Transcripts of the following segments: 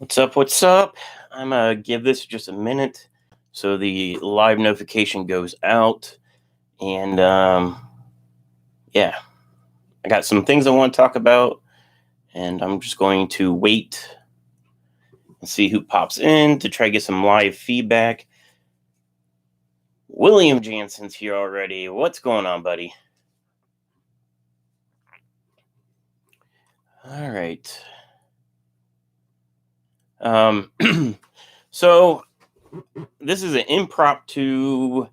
What's up? What's up? I'm gonna give this just a minute so the live notification goes out. And yeah, I got some things I want to talk about, and I'm just going to wait and see who pops in to try to get some live feedback. William Jansen's here already. What's going on, buddy? All right. So this is an impromptu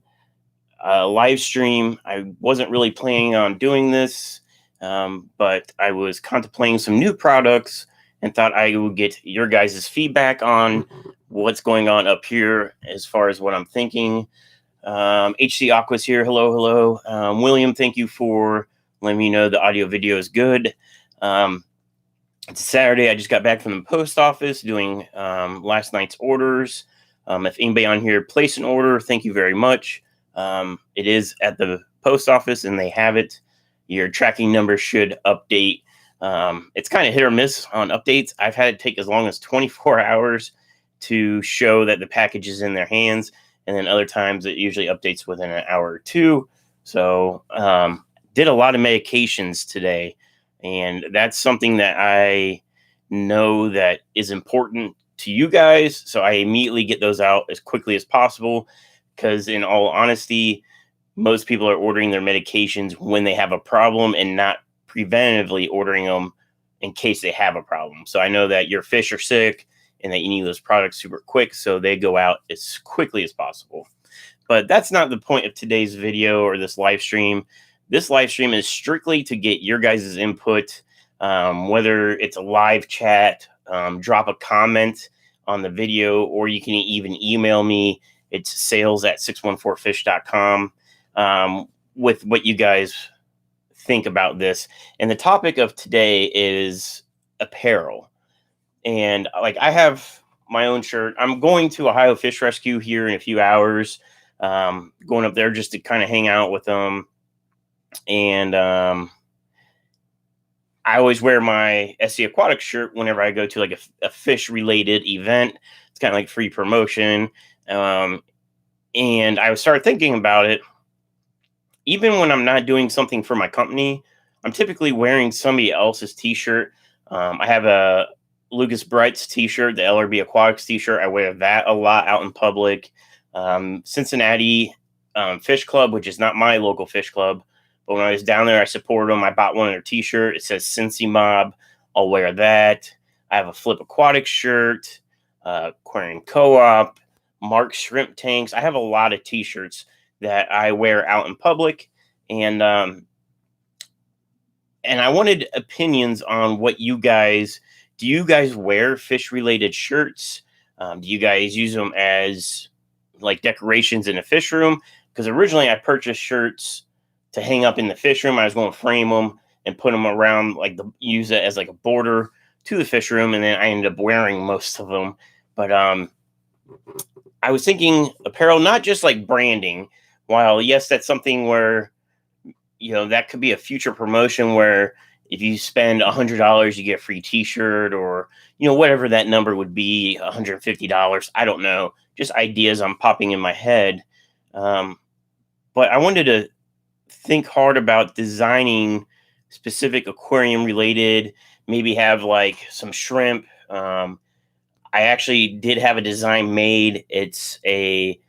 live stream. I wasn't really planning on doing this, but I was contemplating some new products and thought I would get your guys' feedback on what's going on up here as far as what I'm thinking. HC Aqua's here. Hello, hello. William, thank you for letting me know the audio video is good. It's Saturday. I just got back from the post office doing last night's orders. If anybody on here placed an order, thank you very much. It is at the post office and they have it. Your tracking number should update. It's kind of hit or miss on updates. I've had it take as long as 24 hours to show that the package is in their hands. And then other times it usually updates within an hour or two. So did a lot of medications today. And that's something that I know that is important to you guys. So I immediately get those out as quickly as possible. Because in all honesty, most people are ordering their medications when they have a problem and not preventatively ordering them in case they have a problem. So I know that your fish are sick and that you need those products super quick. So they go out as quickly as possible. But that's not the point of today's video or this live stream. This live stream is strictly to get your guys' input, whether it's a live chat, drop a comment on the video, or you can even email me. It's sales@614fish.com with what you guys think about this. And the topic of today is apparel. And like I have my own shirt. I'm going to Ohio Fish Rescue here in a few hours. Going up there just to kind of hang out with them. And I always wear my SC Aquatic shirt whenever I go to like a fish related event. It's kind of like free promotion. And I started thinking about it. Even when I'm not doing something for my company, I'm typically wearing somebody else's t-shirt. I have a Lucas Bright's t-shirt, the LRB Aquatics t-shirt. I wear that a lot out in public. Cincinnati Fish Club, which is not my local fish club, but when I was down there, I supported them. I bought one of their t-shirt. It says Cincy Mob. I'll wear that. I have a Flip Aquatics shirt, Aquarium Co-op, Mark Shrimp Tanks. I have a lot of t-shirts that I wear out in public. And I wanted opinions on what do you guys wear fish related shirts? Do you guys use them as like decorations in a fish room? Because originally I purchased shirts to hang up in the fish room. I was going to frame them and put them around, use it as like a border to the fish room. And then I ended up wearing most of them. But I was thinking apparel, not just like branding. While yes, that's something where, that could be a future promotion where if you spend $100, you get a free t-shirt or, whatever that number would be, $150. I don't know. Just ideas I'm popping in my head. But I wanted to think hard about designing specific aquarium related, maybe have like some shrimp. I actually did have a design made. It's a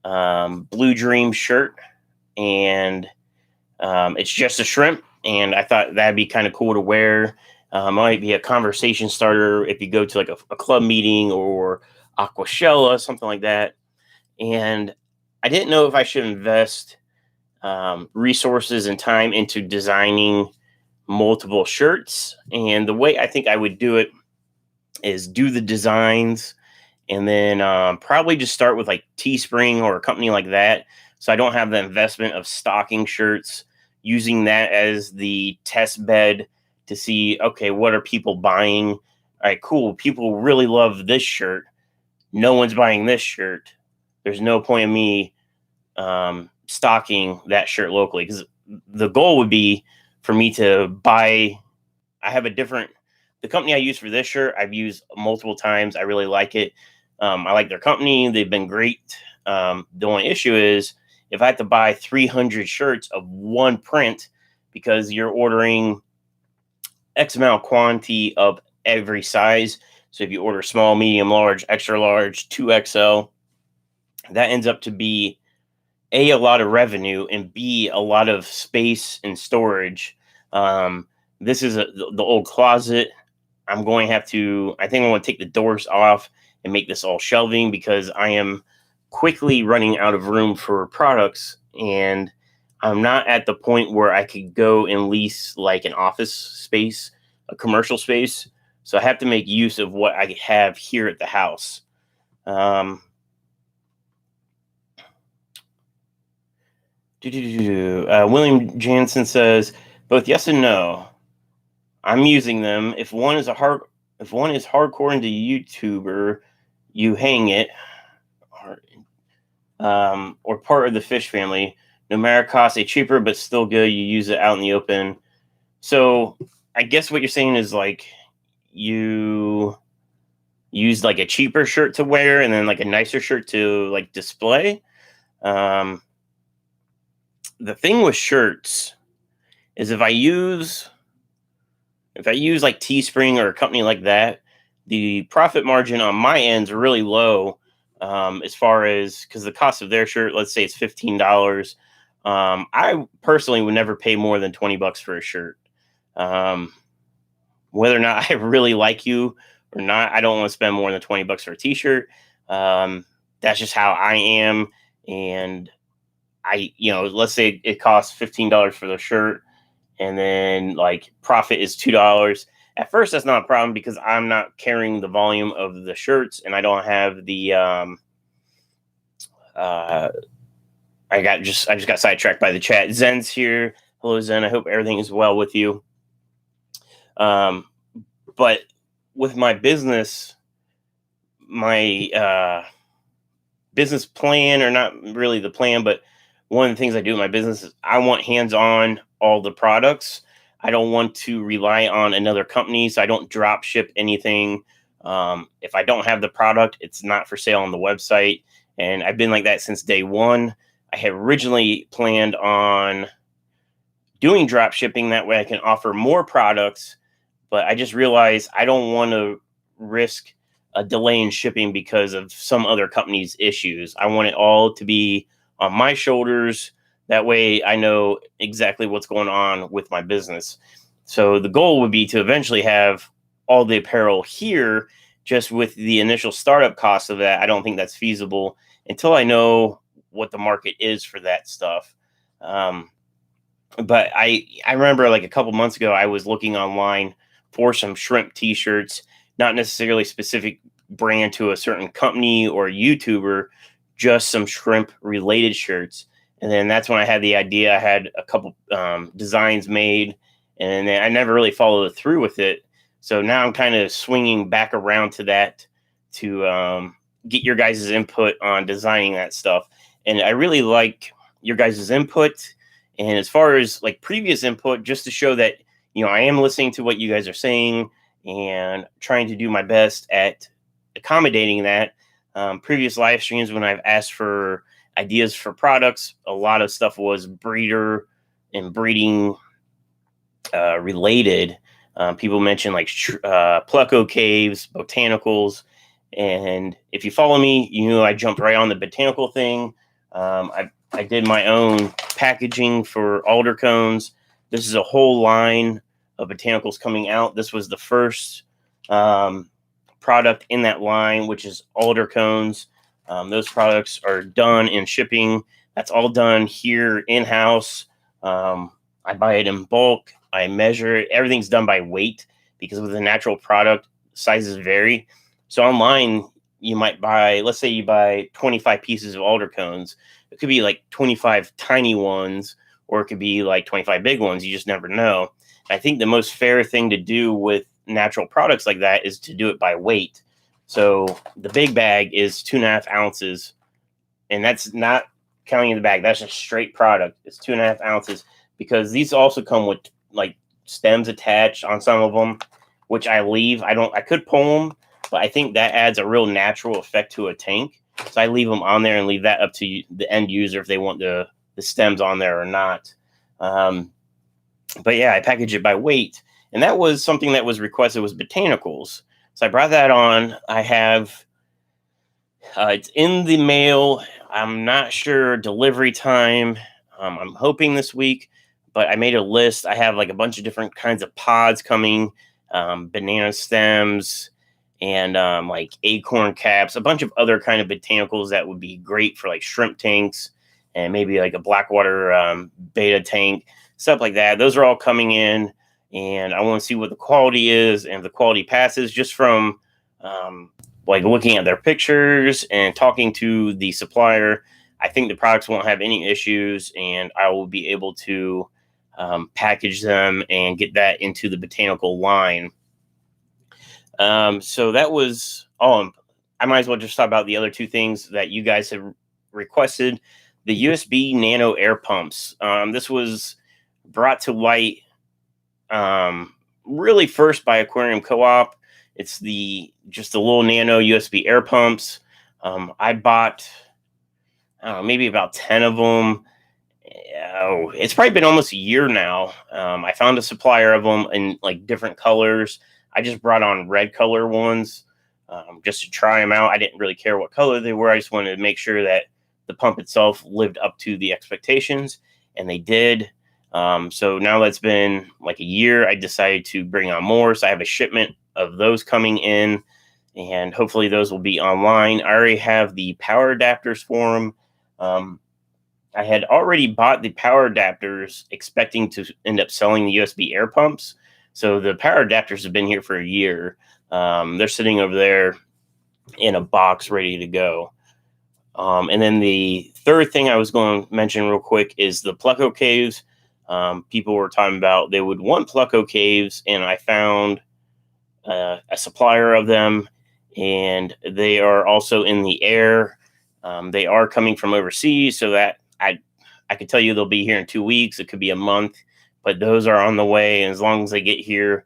Blue Dream shirt, and it's just a shrimp. And I thought that'd be kind of cool to wear. Might be a conversation starter if you go to like a club meeting or Aquashella, something like that. And I didn't know if I should invest resources and time into designing multiple shirts. And the way I think I would do it is do the designs and then probably just start with like Teespring or a company like that. So I don't have the investment of stocking shirts, using that as the test bed to see, okay, what are people buying? All right, cool. People really love this shirt. No one's buying this shirt. There's no point in me stocking that shirt locally, because the goal would be for me to buy. I have a different the company I use for this shirt, I've used multiple times. I really like it. I like their company. They've been great. The only issue is if I have to buy 300 shirts of one print because you're ordering X amount of quantity of every size. So if you order small, medium, large, extra large, 2XL, that ends up to be A, a lot of revenue, and B, a lot of space and storage. This is the old closet. I'm going to have to, I think I want to take the doors off and make this all shelving because I am quickly running out of room for products. And I'm not at the point where I could go and lease like an office space, a commercial space. So I have to make use of what I have here at the house. William Jansen says both yes and no. I'm using them. If one is hardcore into YouTuber, you hang it, or part of the fish family. No matter cost, a cheaper but still good. You use it out in the open. So I guess what you're saying is like you use like a cheaper shirt to wear and then like a nicer shirt to like display. The thing with shirts is if I use like Teespring or a company like that, the profit margin on my end is really low. As far as because the cost of their shirt, let's say it's $15. I personally would never pay more than $20 for a shirt. Whether or not I really like you or not, I don't want to spend more than $20 for a t-shirt. That's just how I am. And let's say it costs $15 for the shirt and then like profit is $2. At first, that's not a problem because I'm not carrying the volume of the shirts and I don't have the, I just got sidetracked by the chat. Zen's here. Hello, Zen. I hope everything is well with you. But with my business, my business plan, or not really the plan, but one of the things I do in my business is I want hands-on all the products. I don't want to rely on another company, so I don't drop ship anything. If I don't have the product, it's not for sale on the website. And I've been like that since day one. I had originally planned on doing drop shipping. That way I can offer more products, but I just realized I don't want to risk a delay in shipping because of some other company's issues. I want it all to be on my shoulders. That way I know exactly what's going on with my business. So the goal would be to eventually have all the apparel here. Just with the initial startup cost of that, I don't think that's feasible until I know what the market is for that stuff. But I remember like a couple months ago, I was looking online for some shrimp t-shirts, not necessarily specific brand to a certain company or YouTuber, just some shrimp related shirts. And then that's when I had the idea. I had a couple designs made, and then I never really followed through with it. So now I'm kind of swinging back around to that to get your guys' input on designing that stuff. And I really like your guys' input. And as far as like previous input, just to show that, I am listening to what you guys are saying and trying to do my best at accommodating that. Previous live streams, when I've asked for ideas for products, a lot of stuff was breeder and breeding related. People mentioned like Pleco caves, botanicals. And if you follow me, I jumped right on the botanical thing. I did my own packaging for alder cones. This is a whole line of botanicals coming out. This was the first product in that line, which is alder cones. Those products are done in shipping. That's all done here in-house. I buy it in bulk. I measure it. Everything's done by weight because with a natural product, sizes vary. So online, you might buy, let's say you buy 25 pieces of alder cones. It could be like 25 tiny ones, or it could be like 25 big ones. You just never know. I think the most fair thing to do with natural products like that is to do it by weight. So the big bag is 2.5 ounces, and that's not counting the bag. That's a straight product. It's 2.5 ounces because these also come with like stems attached on some of them. which I leave. I could pull them, but I think that adds a real natural effect to a tank. So I leave them on there and leave that up to the end user if they want the stems on there or not. But yeah, I package it by weight, and that was something that was requested, was botanicals. So I brought that on. I have it's in the mail. I'm not sure delivery time. I'm hoping this week, but I made a list. I have like a bunch of different kinds of pods coming, banana stems, and like acorn caps, a bunch of other kind of botanicals that would be great for like shrimp tanks and maybe like a blackwater beta tank, stuff like that. Those are all coming in, and I want to see what the quality is, and if the quality passes just from like looking at their pictures and talking to the supplier. I think the products won't have any issues, and I will be able to package them and get that into the botanical line. So that was all. I might as well just talk about the other two things that you guys have requested. The USB nano air pumps. This was brought to light really first by Aquarium Co-op. It's just the little nano USB air pumps. I bought, I don't know, maybe about 10 of them. It's probably been almost a year now. I found a supplier of them in like different colors. I just brought on red color ones just to try them out. I didn't really care what color they were. I just wanted to make sure that the pump itself lived up to the expectations, and they did. So now that's been like a year, I decided to bring on more. So I have a shipment of those coming in, and hopefully those will be online. I already have the power adapters for them. I had already bought the power adapters expecting to end up selling the USB air pumps. So the power adapters have been here for a year. They're sitting over there in a box ready to go. And then the third thing I was going to mention real quick is the Pleco caves. People were talking about they would want Pleco caves, and I found a supplier of them, and they are also in the air. They are coming from overseas, so that I could tell you they'll be here in 2 weeks. It could be a month, but those are on the way. And as long as they get here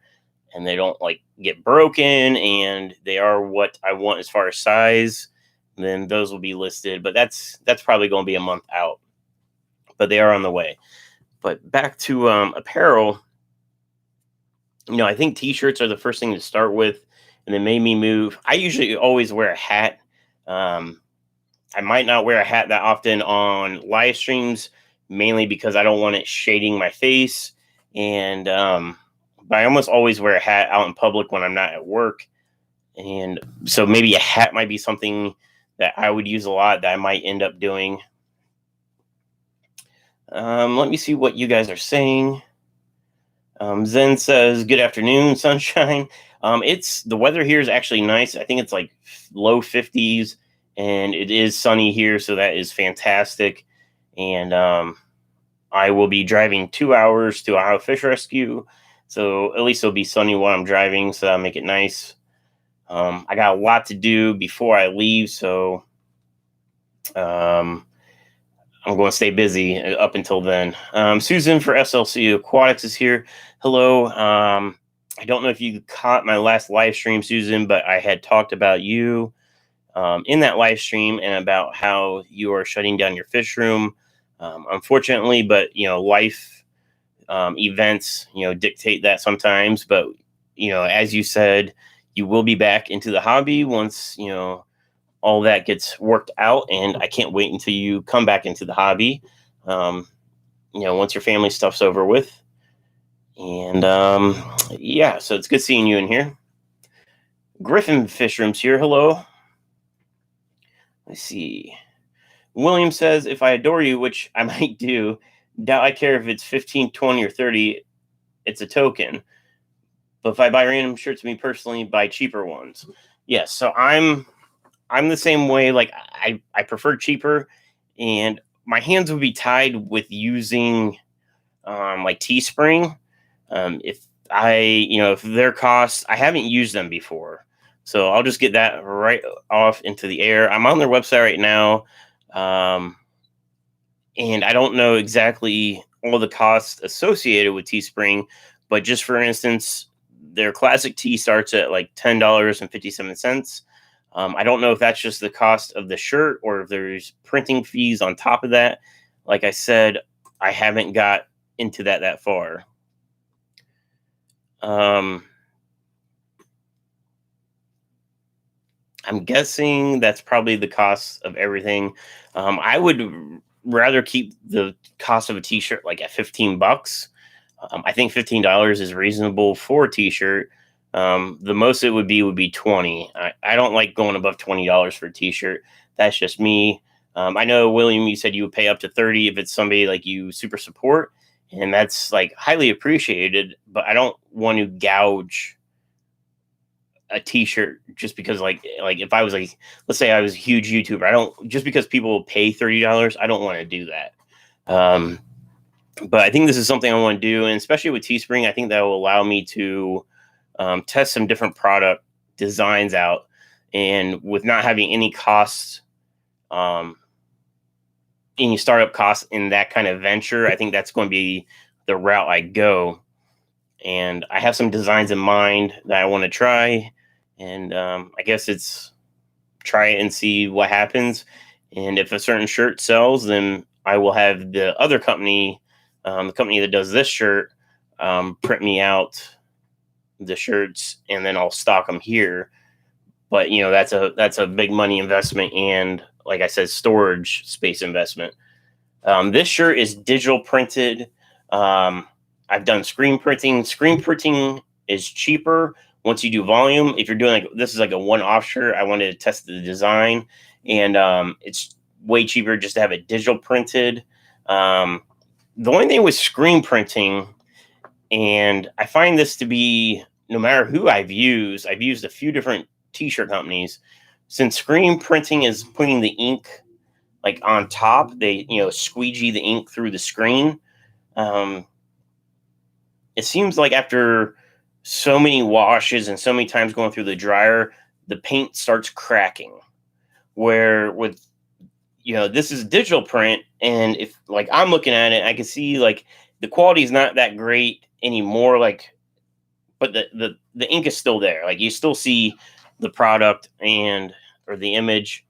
and they don't like get broken, and they are what I want as far as size, then those will be listed. But that's probably going to be a month out. But they are on the way. But back to apparel. I think T-shirts are the first thing to start with, and they made me move. I usually always wear a hat. I might not wear a hat that often on live streams, mainly because I don't want it shading my face. And but I almost always wear a hat out in public when I'm not at work. And so maybe a hat might be something that I would use a lot that I might end up doing. Let me see what you guys are saying. Zen says, good afternoon, sunshine. It's the weather here is actually nice. I think it's like low 50s, and it is sunny here, so that is fantastic. And I will be driving 2 hours to Ohio Fish Rescue, so at least it'll be sunny while I'm driving, so that'll make it nice. I got a lot to do before I leave, so I'm going to stay busy up until then. Susan for SLC Aquatics is here. Hello. I don't know if you caught my last live stream, Susan, but I had talked about you in that live stream and about how you are shutting down your fish room. Unfortunately, but life events dictate that sometimes. But as you said, you will be back into the hobby once all that gets worked out, and I can't wait until you come back into the hobby. Once your family stuff's over with. And yeah, so it's good seeing you in here. Griffin Fish Room's here. Hello. Let's see. William says, if I adore you, which I might do, doubt I care if it's 15, 20, or 30. It's a token. But if I buy random shirts, me personally, buy cheaper ones. Yes, so I'm the same way. Like I prefer cheaper, and my hands would be tied with using like Teespring. If their costs, I haven't used them before, so I'll just get that right off into the air. I'm on their website right now, and I don't know exactly all the costs associated with Teespring, but just for instance, Their classic tee starts at like $10.57. I don't know if that's just the cost of the shirt or if there's printing fees on top of that. Like I said, I haven't got into that far. I'm guessing that's probably the cost of everything. I would rather keep the cost of a t-shirt like at $15. I think $15 is reasonable for a t-shirt. The most it would be 20. I don't like going above $20 for a t-shirt. That's just me. I know, William, you said you would pay up to 30 if it's somebody like you super support, and that's like highly appreciated, but I don't want to gouge a t-shirt just because like if I was like, let's say I was a huge YouTuber, I don't, just because people pay $30, I don't want to do that. But I think this is something I want to do, and especially with Teespring, I think that will allow me to test some different product designs out, and with not having any costs, any startup costs in that kind of venture, I think that's going to be the route I go. And I have some designs in mind that I want to try, and I guess it's try it and see what happens. And if a certain shirt sells, then I will have the other company, the company that does this shirt, print me out the shirts, and then I'll stock them here. But you know, that's a big money investment, and like I said, storage space investment. This shirt is digital printed. I've done screen printing. Screen printing is cheaper once you do volume. If you're doing like, this is like a one-off shirt, I wanted to test the design, and it's way cheaper just to have it digital printed. The only thing with screen printing, and I find this to be, no matter who I've used a few different t-shirt companies. Since screen printing is putting the ink like on top, they, you know, squeegee the ink through the screen. It seems like after so many washes and so many times going through the dryer, the paint starts cracking. Where with, you know, this is digital print, and if like I'm looking at it, I can see like the quality is not that great anymore. Like, but the ink is still there. Like you still see the product and or the image.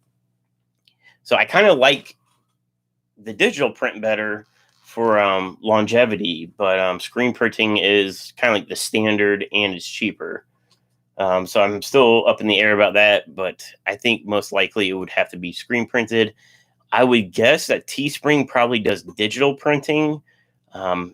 So I kind of like the digital print better for longevity, but screen printing is kind of like the standard, and it's cheaper. So I'm still up in the air about that, but I think most likely it would have to be screen printed. I would guess that Teespring probably does digital printing,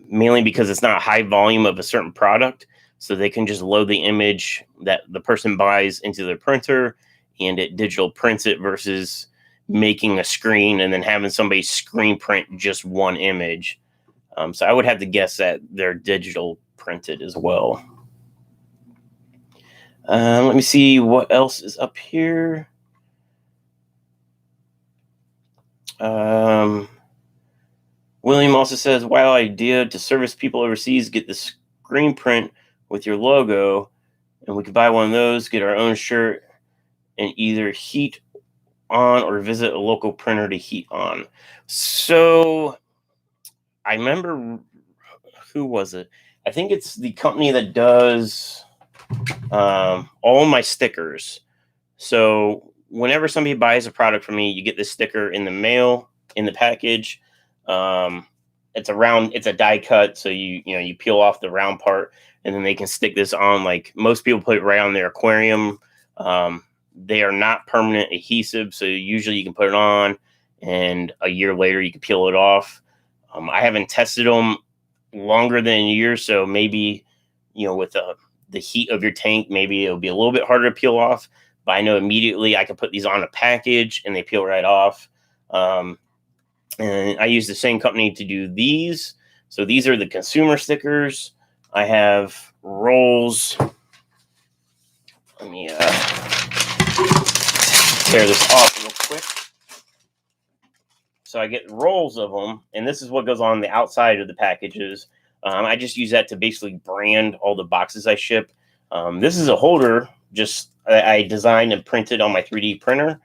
mainly because it's not a high volume of a certain product. So they can just load the image that the person buys into their printer, and it digital prints it versus making a screen and then having somebody screen print just one image. So I would have to guess that they're digital printed as well. Let me see what else is up here. William also says, wild idea to service people overseas, get the screen print with your logo, and we could buy one of those, get our own shirt, and either heat on or visit a local printer to heat on. So I remember, who was it? I think it's the company that does all my stickers. So whenever somebody buys a product from me, you get this sticker in the mail, in the package. It's a die cut, so you peel off the round part, and then they can stick this on. Like most people put it right on their aquarium. They are not permanent adhesive, so usually you can put it on, and a year later you can peel it off. I haven't tested them longer than a year, so maybe, with the heat of your tank, maybe it'll be a little bit harder to peel off. But I know immediately I can put these on a package and they peel right off. And I use the same company to do these. So these are the consumer stickers. I have rolls. Let me tear this off real quick. So I get rolls of them, and this is what goes on the outside of the packages. I just use that to basically brand all the boxes I ship. This is a holder, just I designed and printed on my 3D printer.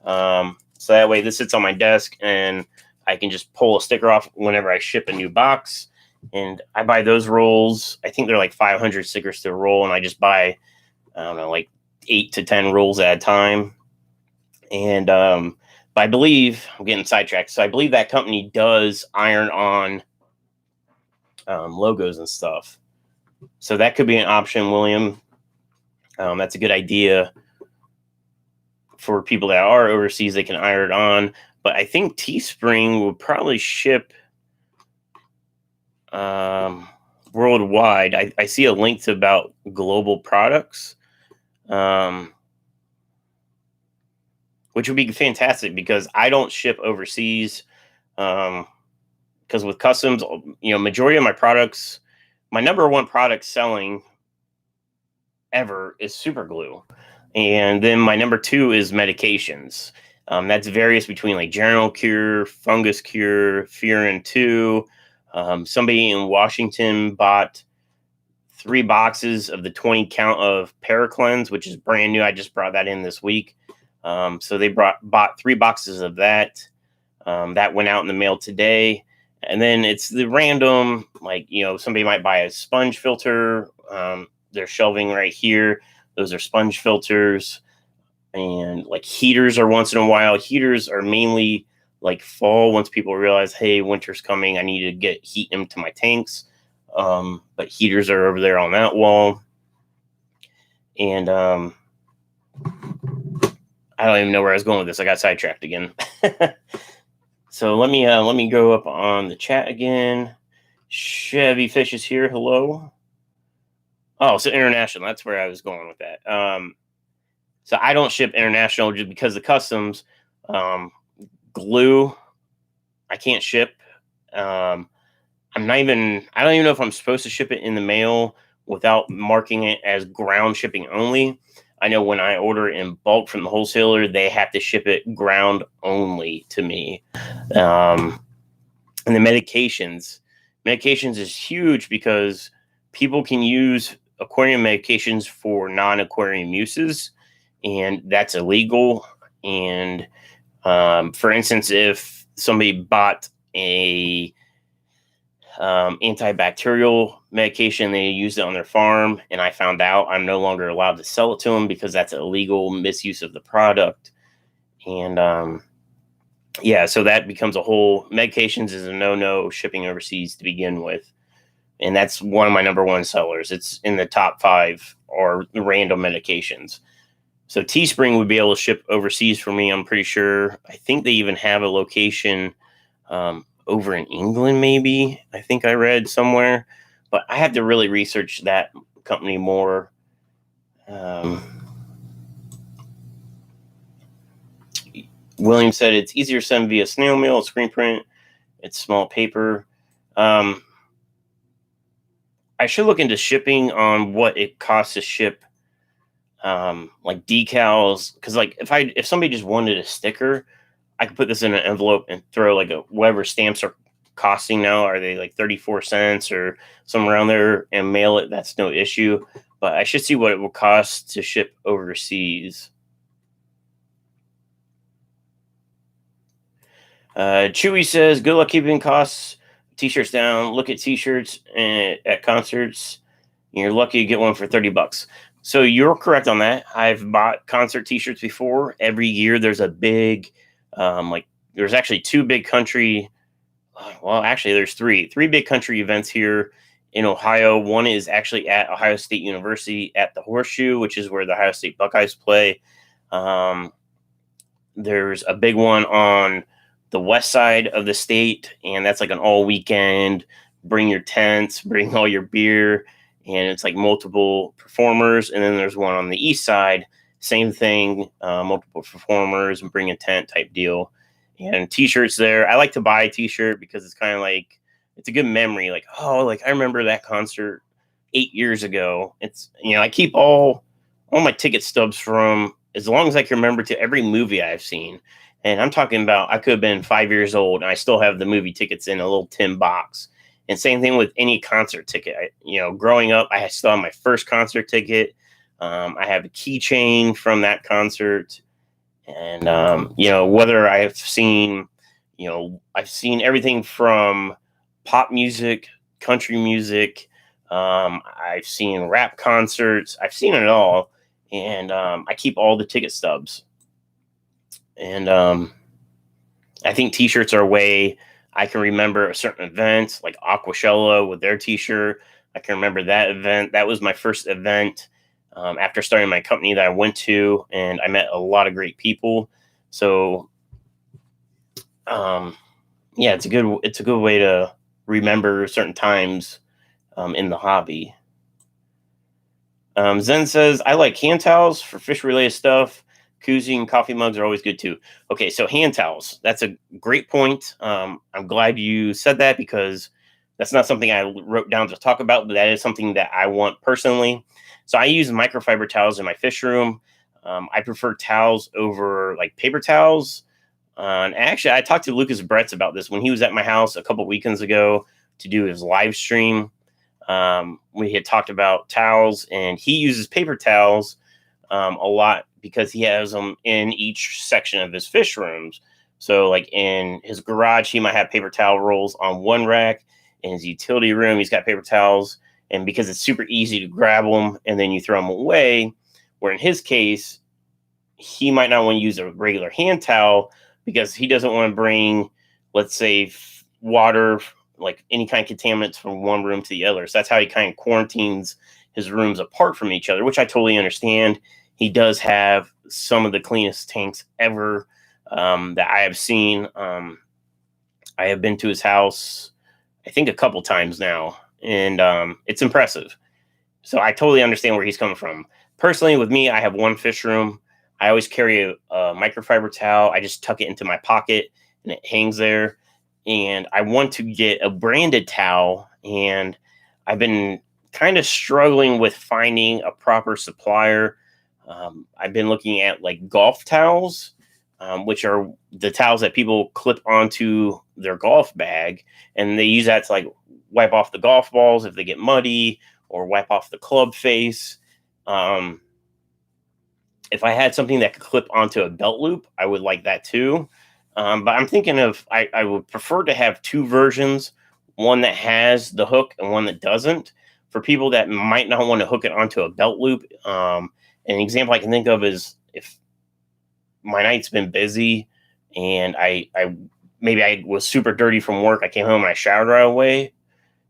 So that way this sits on my desk, and I can just pull a sticker off whenever I ship a new box. And I buy those rolls. I think they're like 500 stickers to a roll, and I just buy, I don't know, like 8 to 10 rolls at a time. And but I believe I'm getting sidetracked. So I believe that company does iron on logos and stuff. So that could be an option, William. That's a good idea for people that are overseas. They can iron it on. But I think Teespring will probably ship worldwide. I see a link to about global products, which would be fantastic because I don't ship overseas. Because with customs, majority of my products, my number one product selling ever is super glue. And then my number two is medications. That's various between like general cure, fungus cure, Furin 2. Somebody in Washington bought 3 boxes of the 20 count of Paracleanse, which is brand new. I just brought that in this week. So they bought 3 boxes of that. That went out in the mail today. And then it's the random, like, somebody might buy a sponge filter. They're shelving right here. Those are sponge filters. And like heaters are once in a while. Heaters are mainly like fall, once people realize, hey, winter's coming, I need to get heat into my tanks. But heaters are over there on that wall. And I don't even know where I was going with this. I got sidetracked again. So let me go up on the chat again. Chevy Fish is here. Hello. Oh, so international. That's where I was going with that. So I don't ship international just because the customs. Glue, I can't ship. I don't even know if I'm supposed to ship it in the mail without marking it as ground shipping only. I know when I order in bulk from the wholesaler, they have to ship it ground only to me. And the medications is huge because people can use aquarium medications for non-aquarium uses, and that's illegal. And for instance, if somebody bought a antibacterial medication, they used it on their farm, and I found out, I'm no longer allowed to sell it to them because that's illegal misuse of the product. And so that becomes a whole, medications is a no shipping overseas to begin with. And that's one of my number one sellers. It's in the top 5 or random medications. So Teespring would be able to ship overseas for me, I'm pretty sure. I think they even have a location over in England, maybe. I think I read somewhere. But I have to really research that company more. William said it's easier to send via snail mail, screen print. It's small paper. I should look into shipping on what it costs to ship like decals, because like if somebody just wanted a sticker, I could put this in an envelope and throw like whatever stamps are costing now. Are they like 34 cents or somewhere around there, and mail it? That's no issue. But I should see what it will cost to ship overseas. Chewy says, good luck keeping costs, t-shirts down. Look at t-shirts at concerts. You're lucky to get one for $30. So you're correct on that. I've bought concert t-shirts before. Every year there's a big, there's actually 2 big country. Well, actually there's 3 big country events here in Ohio. One is actually at Ohio State University at the Horseshoe, which is where the Ohio State Buckeyes play. There's a big one on the west side of the state, and that's like an all weekend, bring your tents, bring all your beer, and it's like multiple performers. And then there's one on the east side, same thing, multiple performers and bring a tent type deal. And t-shirts there. I like to buy a t-shirt because it's kind of like, it's a good memory. Like, oh, like I remember that concert 8 years ago. It's, I keep all my ticket stubs from as long as I can remember to every movie I've seen. And I'm talking about, I could have been 5 years old and I still have the movie tickets in a little tin box. And same thing with any concert ticket. Growing up, I still have my first concert ticket. I have a keychain from that concert. And, whether I've seen everything from pop music country music. I've seen rap concerts. I've seen it all. And I keep all the ticket stubs. And I think T-shirts are a way I can remember a certain event, like Aquashella with their T-shirt. I can remember that event. That was my first event after starting my company that I went to, and I met a lot of great people. So, yeah, it's a good way to remember certain times in the hobby. Zen says, I like hand towels for fish related stuff. Koozie and coffee mugs are always good too. Okay, so hand towels. That's a great point. I'm glad you said that because that's not something I wrote down to talk about, but that is something that I want personally. So I use microfiber towels in my fish room. I prefer towels over like paper towels. And actually, I talked to Lucas Bretz about this when he was at my house a couple weekends ago to do his live stream. We had talked about towels, and he uses paper towels a lot because he has them in each section of his fish rooms. So like in his garage, he might have paper towel rolls on one rack. In his utility room, he's got paper towels. And because it's super easy to grab them and then you throw them away, where in his case, he might not want to use a regular hand towel because he doesn't want to bring, let's say, water, like any kind of contaminants from one room to the other. So that's how he kind of quarantines his rooms apart from each other, which I totally understand. He does have some of the cleanest tanks ever that I have seen. I have been to his house, I think, a couple times now, and it's impressive. So I totally understand where he's coming from. Personally, with me, I have one fish room. I always carry a microfiber towel. I just tuck it into my pocket, and it hangs there. And I want to get a branded towel, and I've been kind of struggling with finding a proper supplier. I've been looking at like golf towels, which are the towels that people clip onto their golf bag, and they use that to like wipe off the golf balls if they get muddy or wipe off the club face. If I had something that could clip onto a belt loop, I would like that too. But I'm thinking of, I would prefer to have two versions, one that has the hook and one that doesn't, for people that might not want to hook it onto a belt loop. An example I can think of is if my night's been busy and I maybe I was super dirty from work. I came home and I showered right away.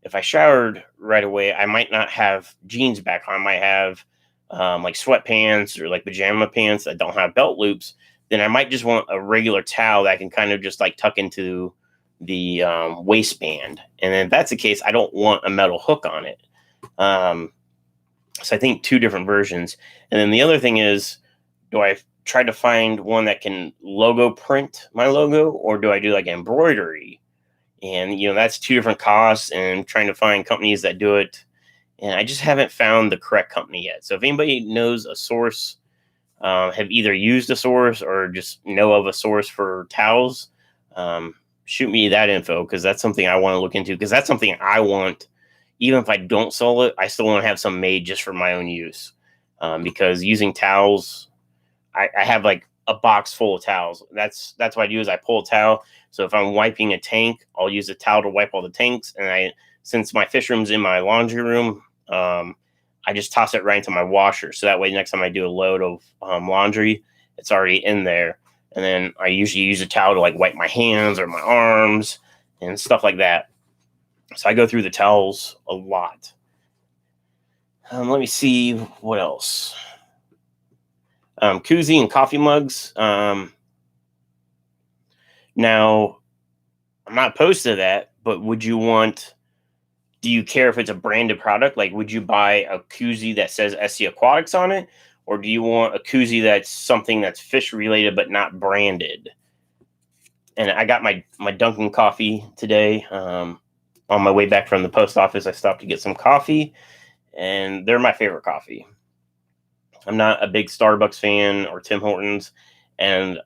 If I showered right away, I might not have jeans back on. I might have like sweatpants or like pajama pants that don't have belt loops. Then I might just want a regular towel that I can kind of just like tuck into the waistband. And then if that's the case, I don't want a metal hook on it. So I think two different versions. And then the other thing is, do I try to find one that can logo print my logo, or do I do like embroidery? And, that's two different costs, and trying to find companies that do it. And I just haven't found the correct company yet. So if anybody knows a source, have either used a source or just know of a source for towels, shoot me that info, because that's something I want to look into, because that's something I want. Even if I don't sell it, I still want to have some made just for my own use, because using towels, I have like a box full of towels. That's what I do is I pull a towel. So if I'm wiping a tank, I'll use a towel to wipe all the tanks. And since my fish room's in my laundry room, I just toss it right into my washer. So that way, next time I do a load of laundry, it's already in there. And then I usually use a towel to like wipe my hands or my arms and stuff like that. So I go through the towels a lot. Let me see what else. Koozie and coffee mugs. Now, I'm not opposed to that, but do you care if it's a branded product? Like, would you buy a koozie that says SC Aquatics on it? Or do you want a koozie that's something that's fish related but not branded? And I got my Dunkin' coffee today. On my way back from the post office, I stopped to get some coffee, and they're my favorite coffee. I'm not a big Starbucks fan or Tim Hortons, and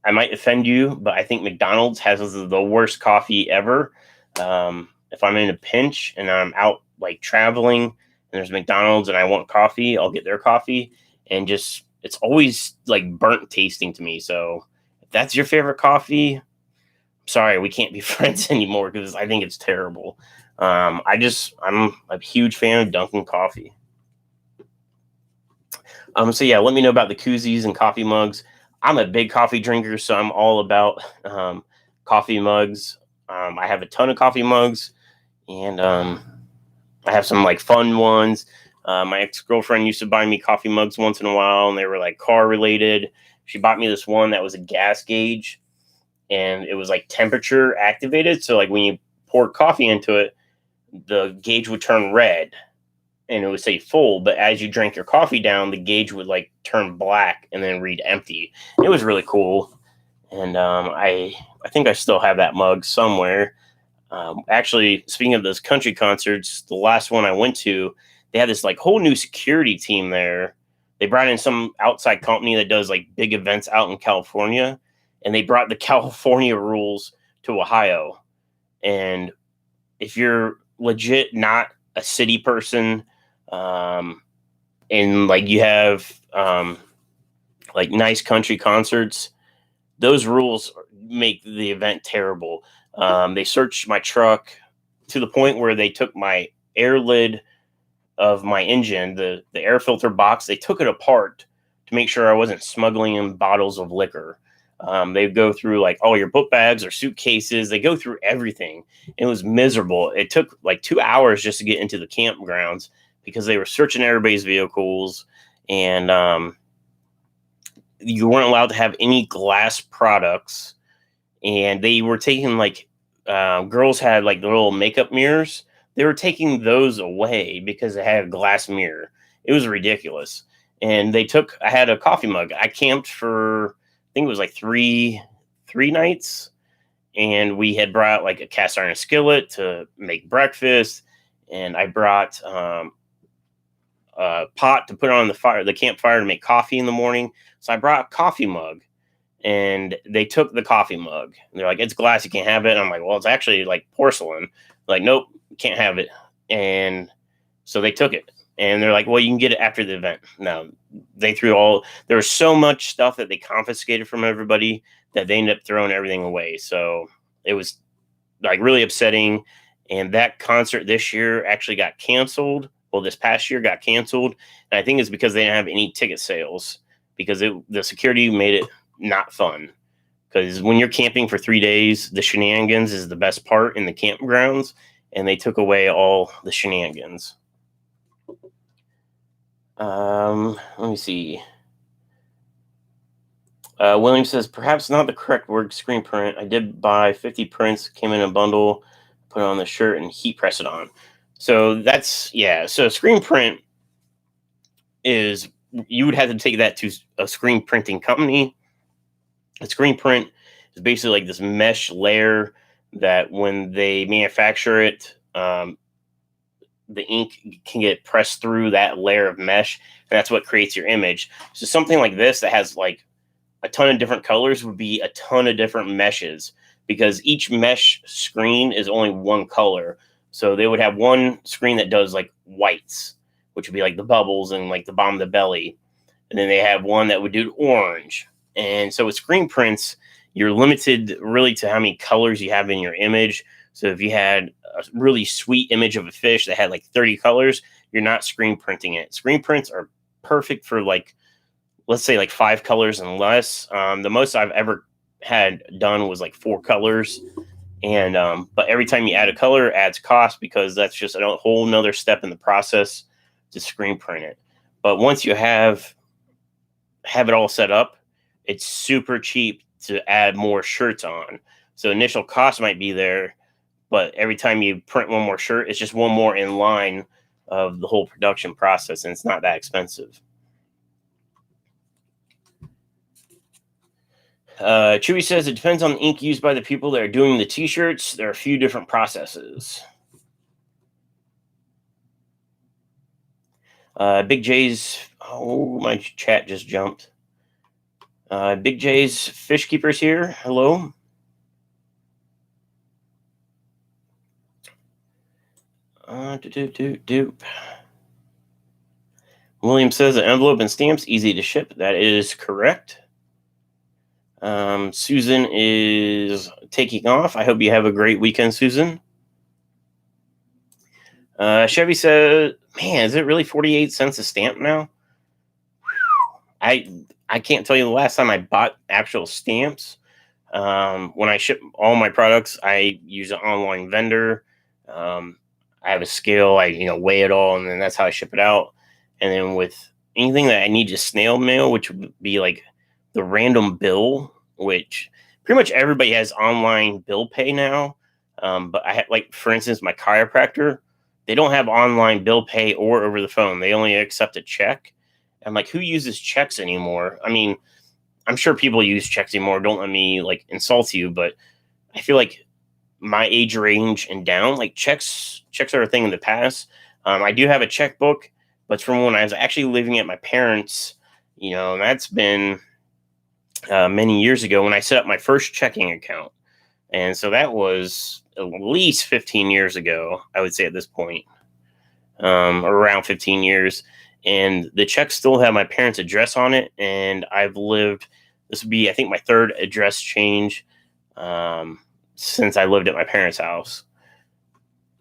I might offend you, but I think McDonald's has the worst coffee ever. If I'm in a pinch and I'm out like traveling and there's McDonald's and I want coffee, I'll get their coffee, and just it's always like burnt tasting to me. So if that's your favorite coffee, sorry, we can't be friends anymore, because I think it's terrible. I'm a huge fan of Dunkin' coffee. So yeah, let me know about the koozies and coffee mugs. I'm a big coffee drinker, so I'm all about coffee mugs. I have a ton of coffee mugs, and I have some like fun ones. My ex girlfriend used to buy me coffee mugs once in a while, and they were like car related. She bought me this one that was a gas gauge, and it was like temperature activated. So like when you poured coffee into it, the gauge would turn red and it would say full, but as you drank your coffee down, the gauge would like turn black and then read empty. It was really cool, and I think I still have that mug somewhere. Actually, speaking of those country concerts, the last one I went to, they had this like whole new security team there. They brought in some outside company that does like big events out in California, and they brought the California rules to Ohio. And if you're legit not a city person, um, and like you have like nice country concerts, those rules make the event terrible. They searched my truck to the point where they took my air lid of my engine, the air filter box. They took it apart to make sure I wasn't smuggling in bottles of liquor. They go through like all your book bags or suitcases. They go through everything. It was miserable. It took like 2 hours just to get into the campgrounds because they were searching everybody's vehicles, and you weren't allowed to have any glass products. And they were taking like girls had like the little makeup mirrors. They were taking those away because it had a glass mirror. It was ridiculous. And I had a coffee mug. I camped for, I think it was like three nights, and we had brought like a cast iron skillet to make breakfast, and I brought a pot to put on the campfire to make coffee in the morning. So I brought a coffee mug, and they took the coffee mug. And they're like, "It's glass, you can't have it." And I'm like, "Well, it's actually like porcelain." Like, "Nope, can't have it." And so they took it, and they're like, "Well, you can get it after the event." No, they threw all. There was so much stuff that they confiscated from everybody that they ended up throwing everything away. So it was like really upsetting. And that concert this year actually got canceled. Well, this past year got canceled, and I think it's because they didn't have any ticket sales because the security made it not fun. Because when you're camping for 3 days, the shenanigans is the best part in the campgrounds, and they took away all the shenanigans. Let me see. William says, perhaps not the correct word, screen print. I did buy 50 prints, came in a bundle, put it on the shirt, and heat press it on. So that's, yeah. So screen print is, you would have to take that to a screen printing company. A screen print is basically like this mesh layer that when they manufacture it, the ink can get pressed through that layer of mesh, and that's what creates your image. So something like this that has like a ton of different colors would be a ton of different meshes, because each mesh screen is only one color. So they would have one screen that does like whites, which would be like the bubbles and like the bottom of the belly. And then they have one that would do orange. And so with screen prints, you're limited really to how many colors you have in your image. So if you had a really sweet image of a fish that had like 30 colors, you're not screen printing it. Screen prints are perfect for like, let's say like 5 colors and less. The most I've ever had done was like 4 colors. And but every time you add a color, it adds cost, because that's just a whole nother step in the process to screen print it. But once you have it all set up, it's super cheap to add more shirts on. So initial cost might be there, but every time you print one more shirt, it's just one more in line of the whole production process, and it's not that expensive. Chewy says it depends on the ink used by the people that are doing the t-shirts. There are a few different processes. Big J's, oh, my chat just jumped. Big J's Fish Keepers here. Hello. William says an envelope and stamps easy to ship. That is correct. Susan is taking off. I hope you have a great weekend, Susan. Chevy says, man, is it really 48 cents a stamp now? I I can't tell you the last time I bought actual stamps. When I ship all my products, I use an online vendor. Um, I have a scale. I weigh it all, and then that's how I ship it out. And then with anything that I need to snail mail, which would be like the random bill, which pretty much everybody has online bill pay now. But I have, like, for instance, my chiropractor, they don't have online bill pay or over the phone. They only accept a check. I'm like, who uses checks anymore? I mean, I'm sure people use checks anymore. Don't let me like insult you, but I feel like my age range and down, like checks are a thing in the past. I do have a checkbook, but it's from when I was actually living at my parents'. And that's been many years ago when I set up my first checking account, and so that was at least 15 years ago. I would say at this point, around 15 years. And the checks still have my parents' address on it. And I've lived, this would be, I think, my third address change um, since I lived at my parents' house.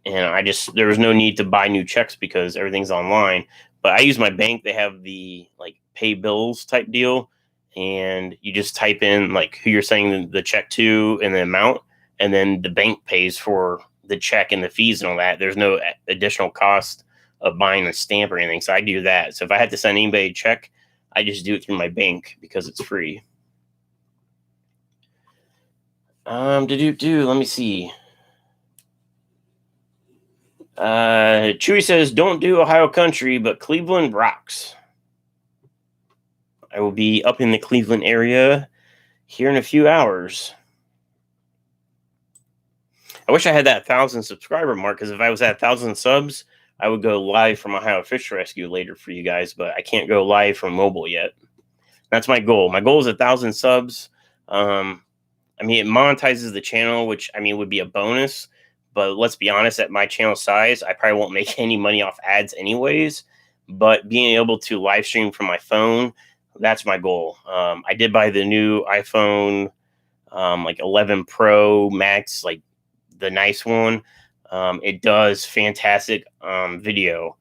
And there was no need to buy new checks because everything's online. But I use my bank. They have the like pay bills type deal. And you just type in like who you're sending the check to and the amount. And then the bank pays for the check and the fees and all that. There's no additional cost of buying a stamp or anything. So I do that. So if I had to send anybody a check, I just do it through my bank because it's free. Let me see. Chewy says, don't do Ohio country, but Cleveland rocks. I will be up in the Cleveland area here in a few hours. I wish I had that 1,000 subscriber mark, because if I was at 1,000 subs, I would go live from Ohio Fish Rescue later for you guys, but I can't go live from mobile yet. That's my goal. My goal is 1,000 subs. I mean, it monetizes the channel, which would be a bonus. But let's be honest, at my channel size, I probably won't make any money off ads anyways. But being able to live stream from my phone, that's my goal. I did buy the new iPhone, like 11 Pro Max, like the nice one. It does fantastic video.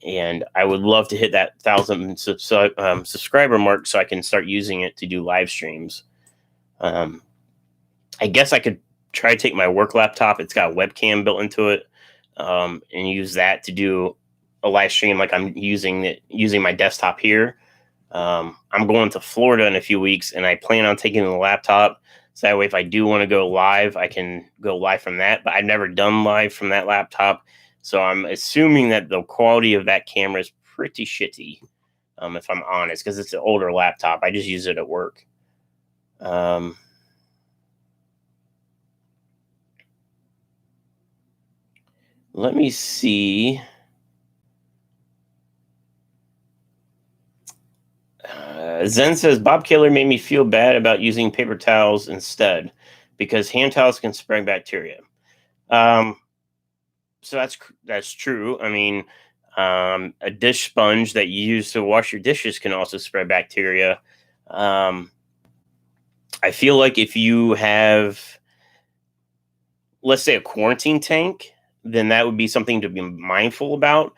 And I would love to hit that 1,000 subscriber mark so I can start using it to do live streams. I guess I could try to take my work laptop. It's got a webcam built into it, and use that to do a live stream like I'm using my desktop here. I'm going to Florida in a few weeks, and I plan on taking the laptop. So that way, if I do want to go live, I can go live from that. But I've never done live from that laptop. So I'm assuming that the quality of that camera is pretty shitty, if I'm honest, because it's an older laptop. I just use it at work. Let me see. Zen says, Bob Killer made me feel bad about using paper towels instead because hand towels can spread bacteria. So that's true. I mean, a dish sponge that you use to wash your dishes can also spread bacteria. I feel like if you have, let's say, a quarantine tank, then that would be something to be mindful about.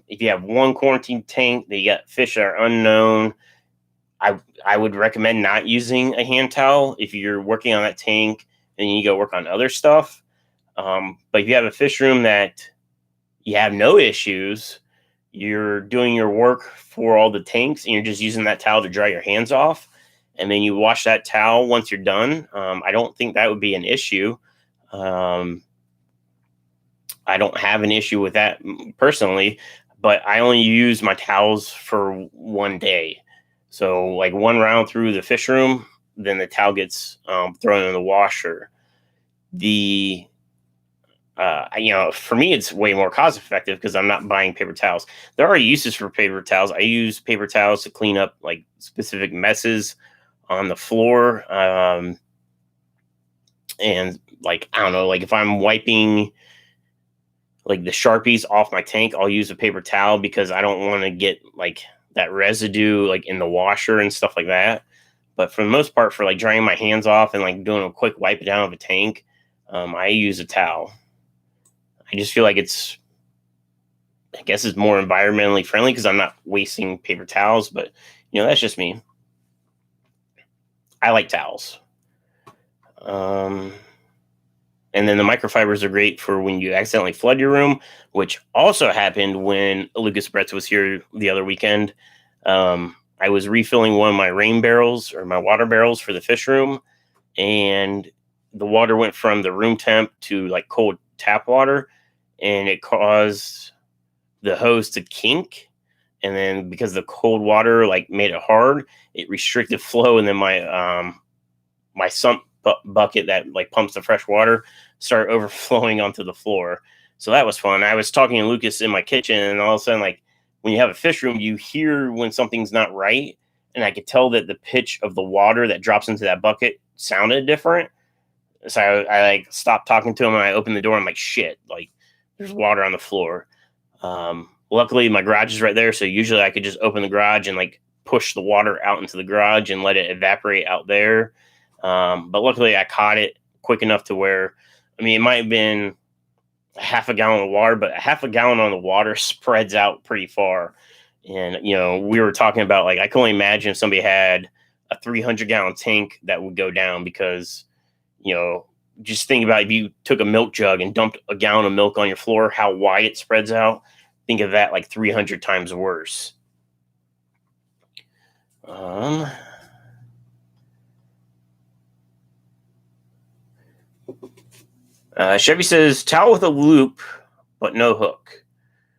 If you have one quarantine tank that you got fish that are unknown, I would recommend not using a hand towel if you're working on that tank and you go work on other stuff. But if you have a fish room that you have no issues, you're doing your work for all the tanks and you're just using that towel to dry your hands off, and then you wash that towel once you're done, I don't think that would be an issue. I don't have an issue with that personally, but I only use my towels for one day. So like one round through the fish room, then the towel gets thrown in the washer. For me, it's way more cost effective because I'm not buying paper towels. There are uses for paper towels. I use paper towels to clean up like specific messes on the floor. And like, I don't know, like if I'm wiping like the Sharpies off my tank, I'll use a paper towel because I don't want to get like that residue like in the washer and stuff like that. But for the most part, for like drying my hands off and like doing a quick wipe down of a tank, I use a towel. I just feel like it's I guess it's more environmentally friendly because I'm not wasting paper towels, but that's just me. I like towels. And then the microfibers are great for when you accidentally flood your room, which also happened when Lucas Bretz was here the other weekend. I was refilling one of my rain barrels or my water barrels for the fish room, and the water went from the room temp to like cold tap water, and it caused the hose to kink. And then because the cold water like made it hard, it restricted flow, and then my sump bucket that like pumps the fresh water started overflowing onto the floor. So that was fun. I was talking to Lucas in my kitchen, and all of a sudden, like when you have a fish room, you hear when something's not right, and I could tell that the pitch of the water that drops into that bucket sounded different. So I like stopped talking to him, and I opened the door. I'm like, shit, like there's water on the floor. Luckily, my garage is right there, so usually I could just open the garage and like push the water out into the garage and let it evaporate out there. But luckily, I caught it quick enough to where, I mean, it might have been a half a gallon of water, but a half a gallon on the water spreads out pretty far. And, we were talking about, like, I can only imagine if somebody had a 300-gallon tank that would go down because, just think about if you took a milk jug and dumped a gallon of milk on your floor, how wide it spreads out. Think of that like 300 times worse. Chevy says towel with a loop, but no hook.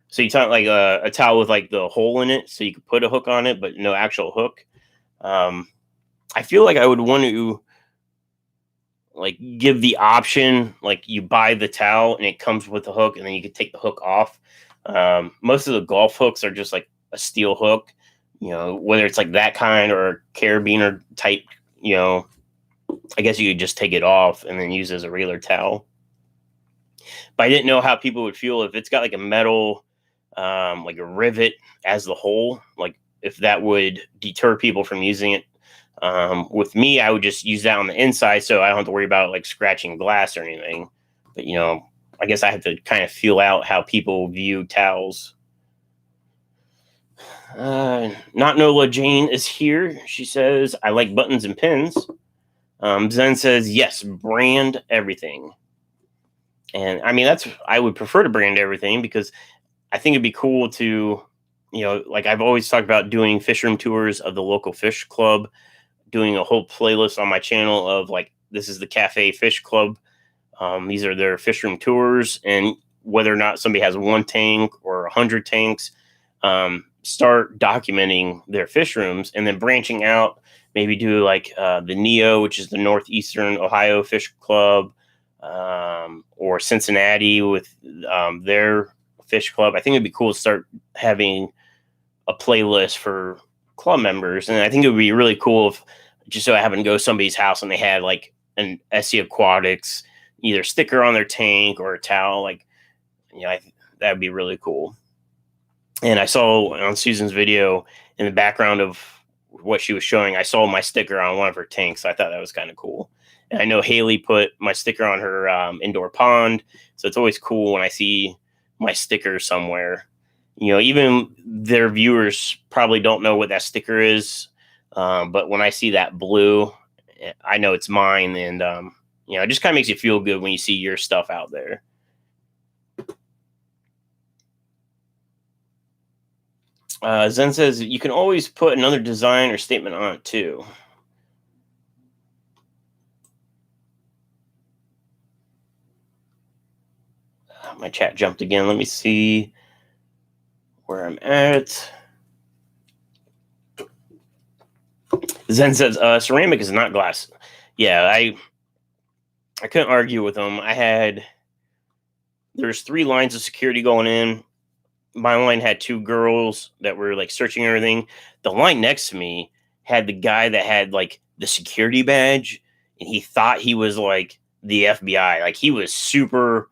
So you talk like a towel with like the hole in it, so you could put a hook on it, but no actual hook. I feel like I would want to like give the option, like you buy the towel and it comes with a hook, and then you could take the hook off. Most of the golf hooks are just like a steel hook, whether it's like that kind or carabiner type. I guess you could just take it off and then use it as a regular towel. But I didn't know how people would feel if it's got like a metal, like a rivet as the hole, like if that would deter people from using it. With me, I would just use that on the inside, so I don't have to worry about like scratching glass or anything. But I guess I have to kind of feel out how people view towels. Not Nola Jane is here. She says, I like buttons and pins. Zen says, yes, brand everything. And I mean, I would prefer to brand everything because I think it'd be cool to, like I've always talked about doing fish room tours of the local fish club, doing a whole playlist on my channel of like, this is the Cafe Fish Club. These are their fish room tours, and whether or not somebody has one tank or 100 tanks, start documenting their fish rooms and then branching out, maybe do like the NEO, which is the Northeastern Ohio Fish Club, or Cincinnati with their fish club. I think it'd be cool to start having a playlist for club members. And I think it would be really cool if just so I happen to go to somebody's house and they had like an SC Aquatics, either sticker on their tank or a towel, like, that would be really cool. And I saw on Susan's video in the background of what she was showing, I saw my sticker on one of her tanks. So I thought that was kind of cool. And I know Haley put my sticker on her indoor pond. So it's always cool when I see my sticker somewhere. Even their viewers probably don't know what that sticker is. But when I see that blue, I know it's mine. And, it just kind of makes you feel good when you see your stuff out there. Zen says you can always put another design or statement on it too. My chat jumped again. Let me see where I'm at. Zen says ceramic is not glass. Yeah, I couldn't argue with him. There's 3 lines of security going in. My line had 2 girls that were like searching everything. The line next to me had the guy that had like the security badge, and he thought he was like the FBI. Like he was super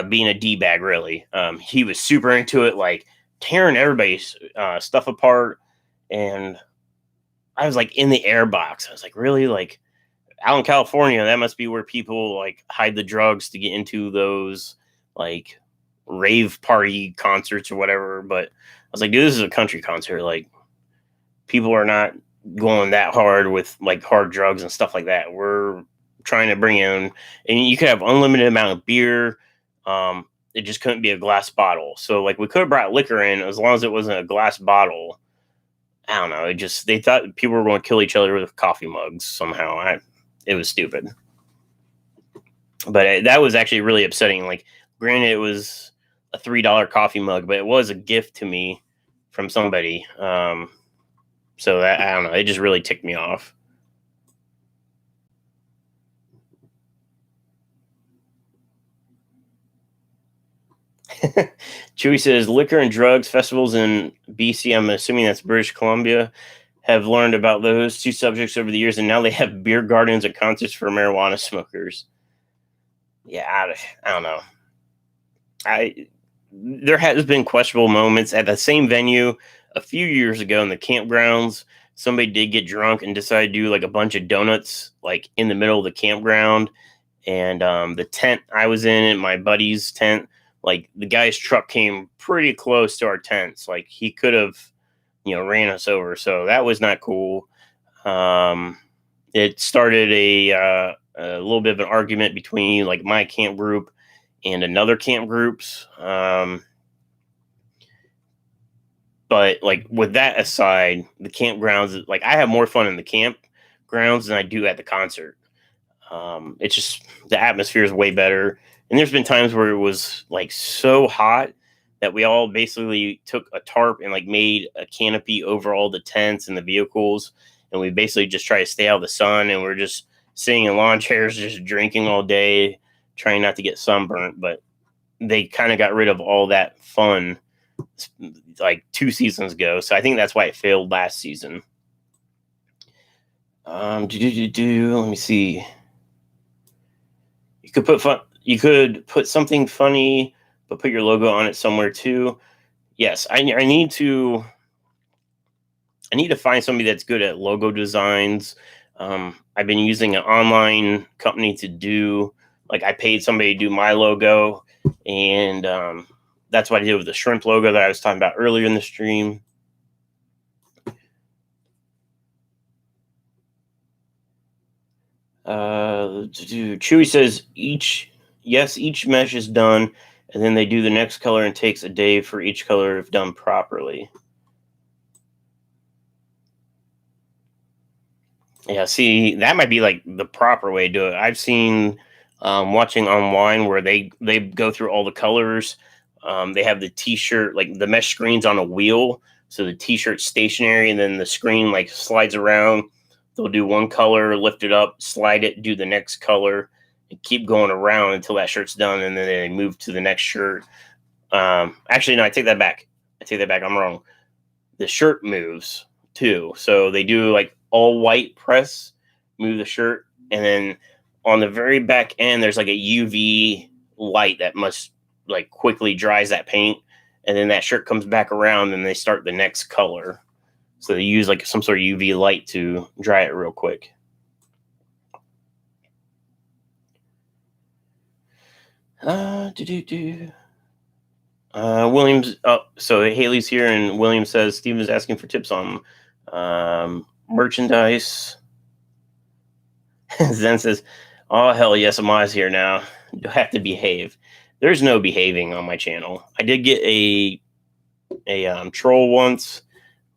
being a D-bag, really. He was super into it, like tearing everybody's stuff apart. And I was like in the air box. I was like, really? Like out in California, that must be where people like hide the drugs to get into those like rave party concerts or whatever. But I was like, dude, this is a country concert. Like, people are not going that hard with like hard drugs and stuff like that. We're trying to bring in, and you could have unlimited amount of beer. It just couldn't be a glass bottle. So like we could have brought liquor in as long as it wasn't a glass bottle. I don't know. It just, they thought people were going to kill each other with coffee mugs somehow. It was stupid. But that was actually really upsetting. Like, granted, it was a $3 coffee mug, but it was a gift to me from somebody. So that, I don't know. It just really ticked me off. Chewy says liquor and drugs festivals in BC. I'm assuming that's British Columbia. Have learned about those two subjects over the years, and now they have beer gardens and concerts for marijuana smokers. Yeah, I don't know. There has been questionable moments at the same venue a few years ago in the campgrounds. Somebody did get drunk and decided to do like a bunch of donuts like in the middle of the campground, and the tent I was in, my buddy's tent, like the guy's truck came pretty close to our tents. Like he could have, ran us over. So that was not cool. It started a little bit of an argument between like my camp group and another camp groups. But like with that aside, the campgrounds, like I have more fun in the campgrounds than I do at the concert. It's just the atmosphere is way better. And there's been times where it was like so hot that we all basically took a tarp and like made a canopy over all the tents and the vehicles. And we basically just try to stay out of the sun. And we're just sitting in lawn chairs, just drinking all day, trying not to get sunburnt. But they kind of got rid of all that fun like 2 seasons ago. So I think that's why it failed last season. Let me see. You could put something funny, but put your logo on it somewhere too. Yes, I need to find somebody that's good at logo designs. I've been using an online company to do, like, I paid somebody to do my logo, and that's what I did with the shrimp logo that I was talking about earlier in the stream. Chewy says each mesh is done, and then they do the next color and takes a day for each color if done properly. Yeah, see, that might be like the proper way to do it. I've seen watching online where they go through all the colors. They have the t-shirt, like the mesh screens on a wheel, so the t-shirt's stationary, and then the screen like slides around. They'll do one color, lift it up, slide it, do the next color, and keep going around until that shirt's done, and then they move to the next shirt. Actually, no, I take that back. I'm wrong. The shirt moves too, so they do like all white press, move the shirt, and then on the very back end, there's like a UV light that must like quickly dries that paint, and then that shirt comes back around, and they start the next color. So they use like some sort of UV light to dry it real quick. Williams. Oh, so Haley's here, and William says Steven is asking for tips on merchandise. Zen says, "Oh hell yes, Amaz here now. You have to behave." There's no behaving on my channel. I did get a troll once,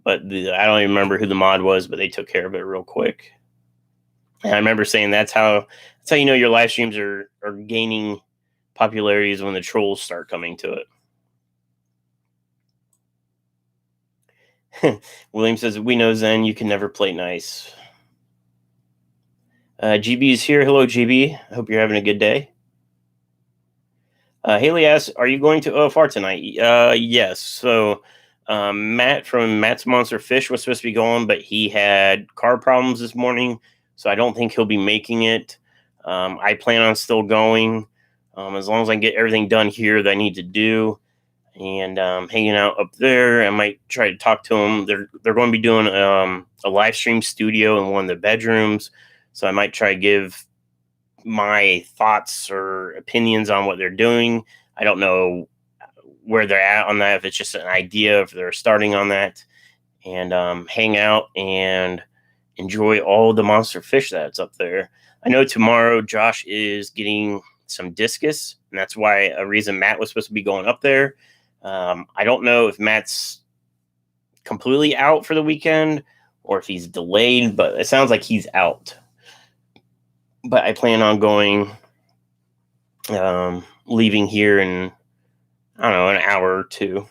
but I don't even remember who the mod was, but they took care of it real quick. And I remember saying that's how you know your live streams are gaining popularity, is when the trolls start coming to it. William says, "We know Zen, you can never play nice." GB is here. Hello, GB. I hope you're having a good day. Haley asks, "Are you going to OFR tonight?" Yes. So Matt from Matt's Monster Fish was supposed to be going, but he had car problems this morning, so I don't think he'll be making it. I plan on still going, as long as I can get everything done here that I need to do, and hanging out up there. I might try to talk to them. They're going to be doing a live stream studio in one of the bedrooms, so I might try to give my thoughts or opinions on what they're doing. I don't know where they're at on that, if it's just an idea, if they're starting on that, and hang out and enjoy all the monster fish that's up there. I know tomorrow Josh is getting some discus, and that's why a reason Matt was supposed to be going up there. I don't know if Matt's completely out for the weekend or if he's delayed, but it sounds like he's out. But I plan on going, leaving here in, I don't know, an hour or two.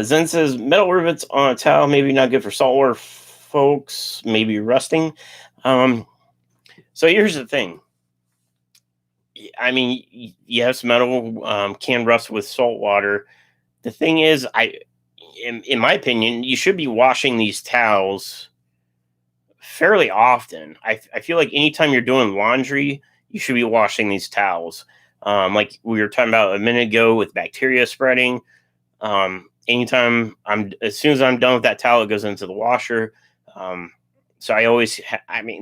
Zen says metal rivets on a towel, maybe not good for saltwater folks, maybe rusting. So here's the thing. I mean, yes, metal can rust with salt water. The thing is, in my opinion, you should be washing these towels fairly often. I feel like anytime you're doing laundry, you should be washing these towels. Like we were talking about a minute ago with bacteria spreading. Anytime as soon as I'm done with that towel, it goes into the washer. So I always,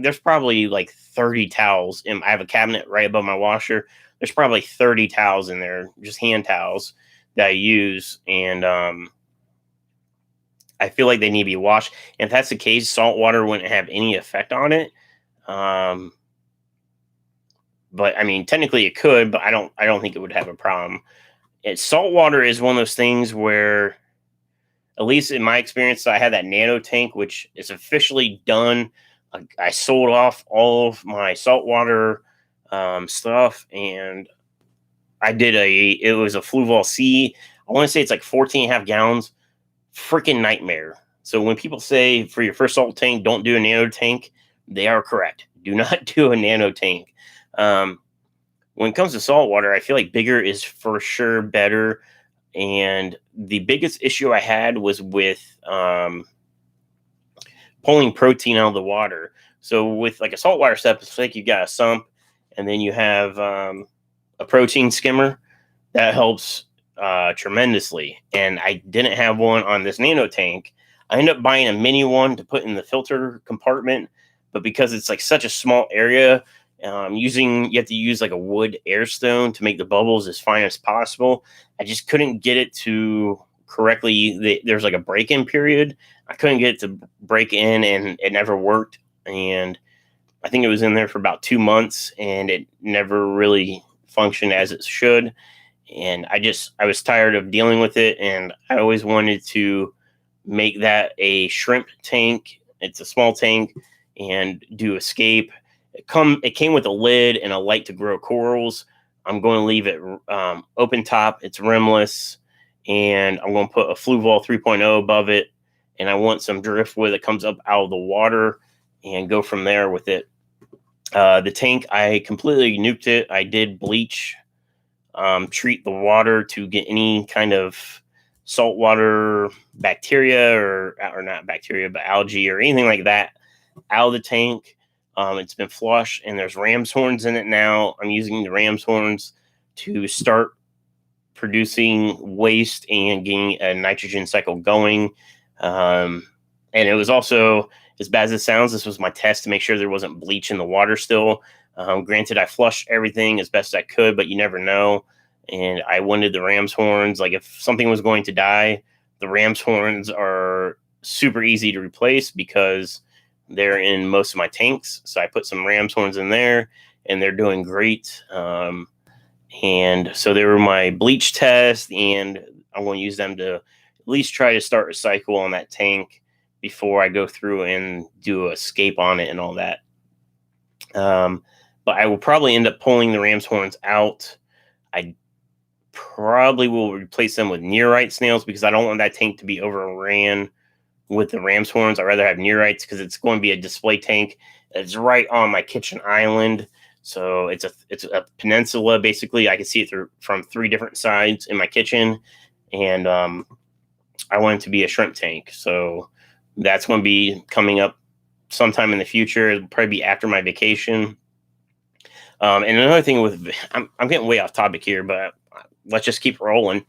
there's probably like 30 towels. I have a cabinet right above my washer. There's probably 30 towels in there, just hand towels that I use. And I feel like they need to be washed. And if that's the case, salt water wouldn't have any effect on it. But I mean, technically it could, but I don't think it would have a problem. Salt water is one of those things where, at least in my experience, I had that nano tank, which is officially done. I sold off all of my saltwater stuff, and I did it was a Fluval C. I want to say it's like 14 and a half gallons. Freaking nightmare. So when people say for your first salt tank, don't do a nano tank, they are correct. Do not do a nano tank. When it comes to saltwater, I feel like bigger is for sure better. And the biggest issue I had was with pulling protein out of the water. So with like a saltwater step, it's like you got a sump, and then you have a protein skimmer that helps tremendously. And I didn't have one on this nano tank. I ended up buying a mini one to put in the filter compartment, but because it's like such a small area, you have to use like a wood air stone to make the bubbles as fine as possible. I just couldn't get it to correctly. There's like a break-in period. I couldn't get it to break in, and it never worked. And I think it was in there for about 2 months, and it never really functioned as it should. And I was tired of dealing with it, and I always wanted to make that a shrimp tank. It's a small tank, and do escape. It came with a lid and a light to grow corals. I'm going to leave it open top. It's rimless, and I'm going to put a Fluval 3.0 above it. And I want some driftwood that comes up out of the water, and go from there with it. The tank, I completely nuked it. I did bleach, treat the water to get any kind of saltwater bacteria or not bacteria, but algae or anything like that out of the tank. It's been flushed, and there's ram's horns in it now. I'm using the ram's horns to start producing waste and getting a nitrogen cycle going. And it was also, as bad as it sounds, this was my test to make sure there wasn't bleach in the water still. Granted, I flushed everything as best I could, but you never know. And I wanted the ram's horns. Like if something was going to die, the ram's horns are super easy to replace because they're in most of my tanks. So I put some ram's horns in there, and they're doing great. And so they were my bleach test, and I'm going to use them to at least try to start a cycle on that tank before I go through and do a escape on it and all that. But I will probably end up pulling the ram's horns out. I probably will replace them with nearite snails because I don't want that tank to be overran with the ram's horns. I'd rather have nearites because it's going to be a display tank. It's right on my kitchen island. So it's a peninsula, basically. I can see it from 3 different sides in my kitchen. And I want it to be a shrimp tank. So that's going to be coming up sometime in the future. It'll probably be after my vacation. And another thing I'm getting way off topic here, but let's just keep rolling.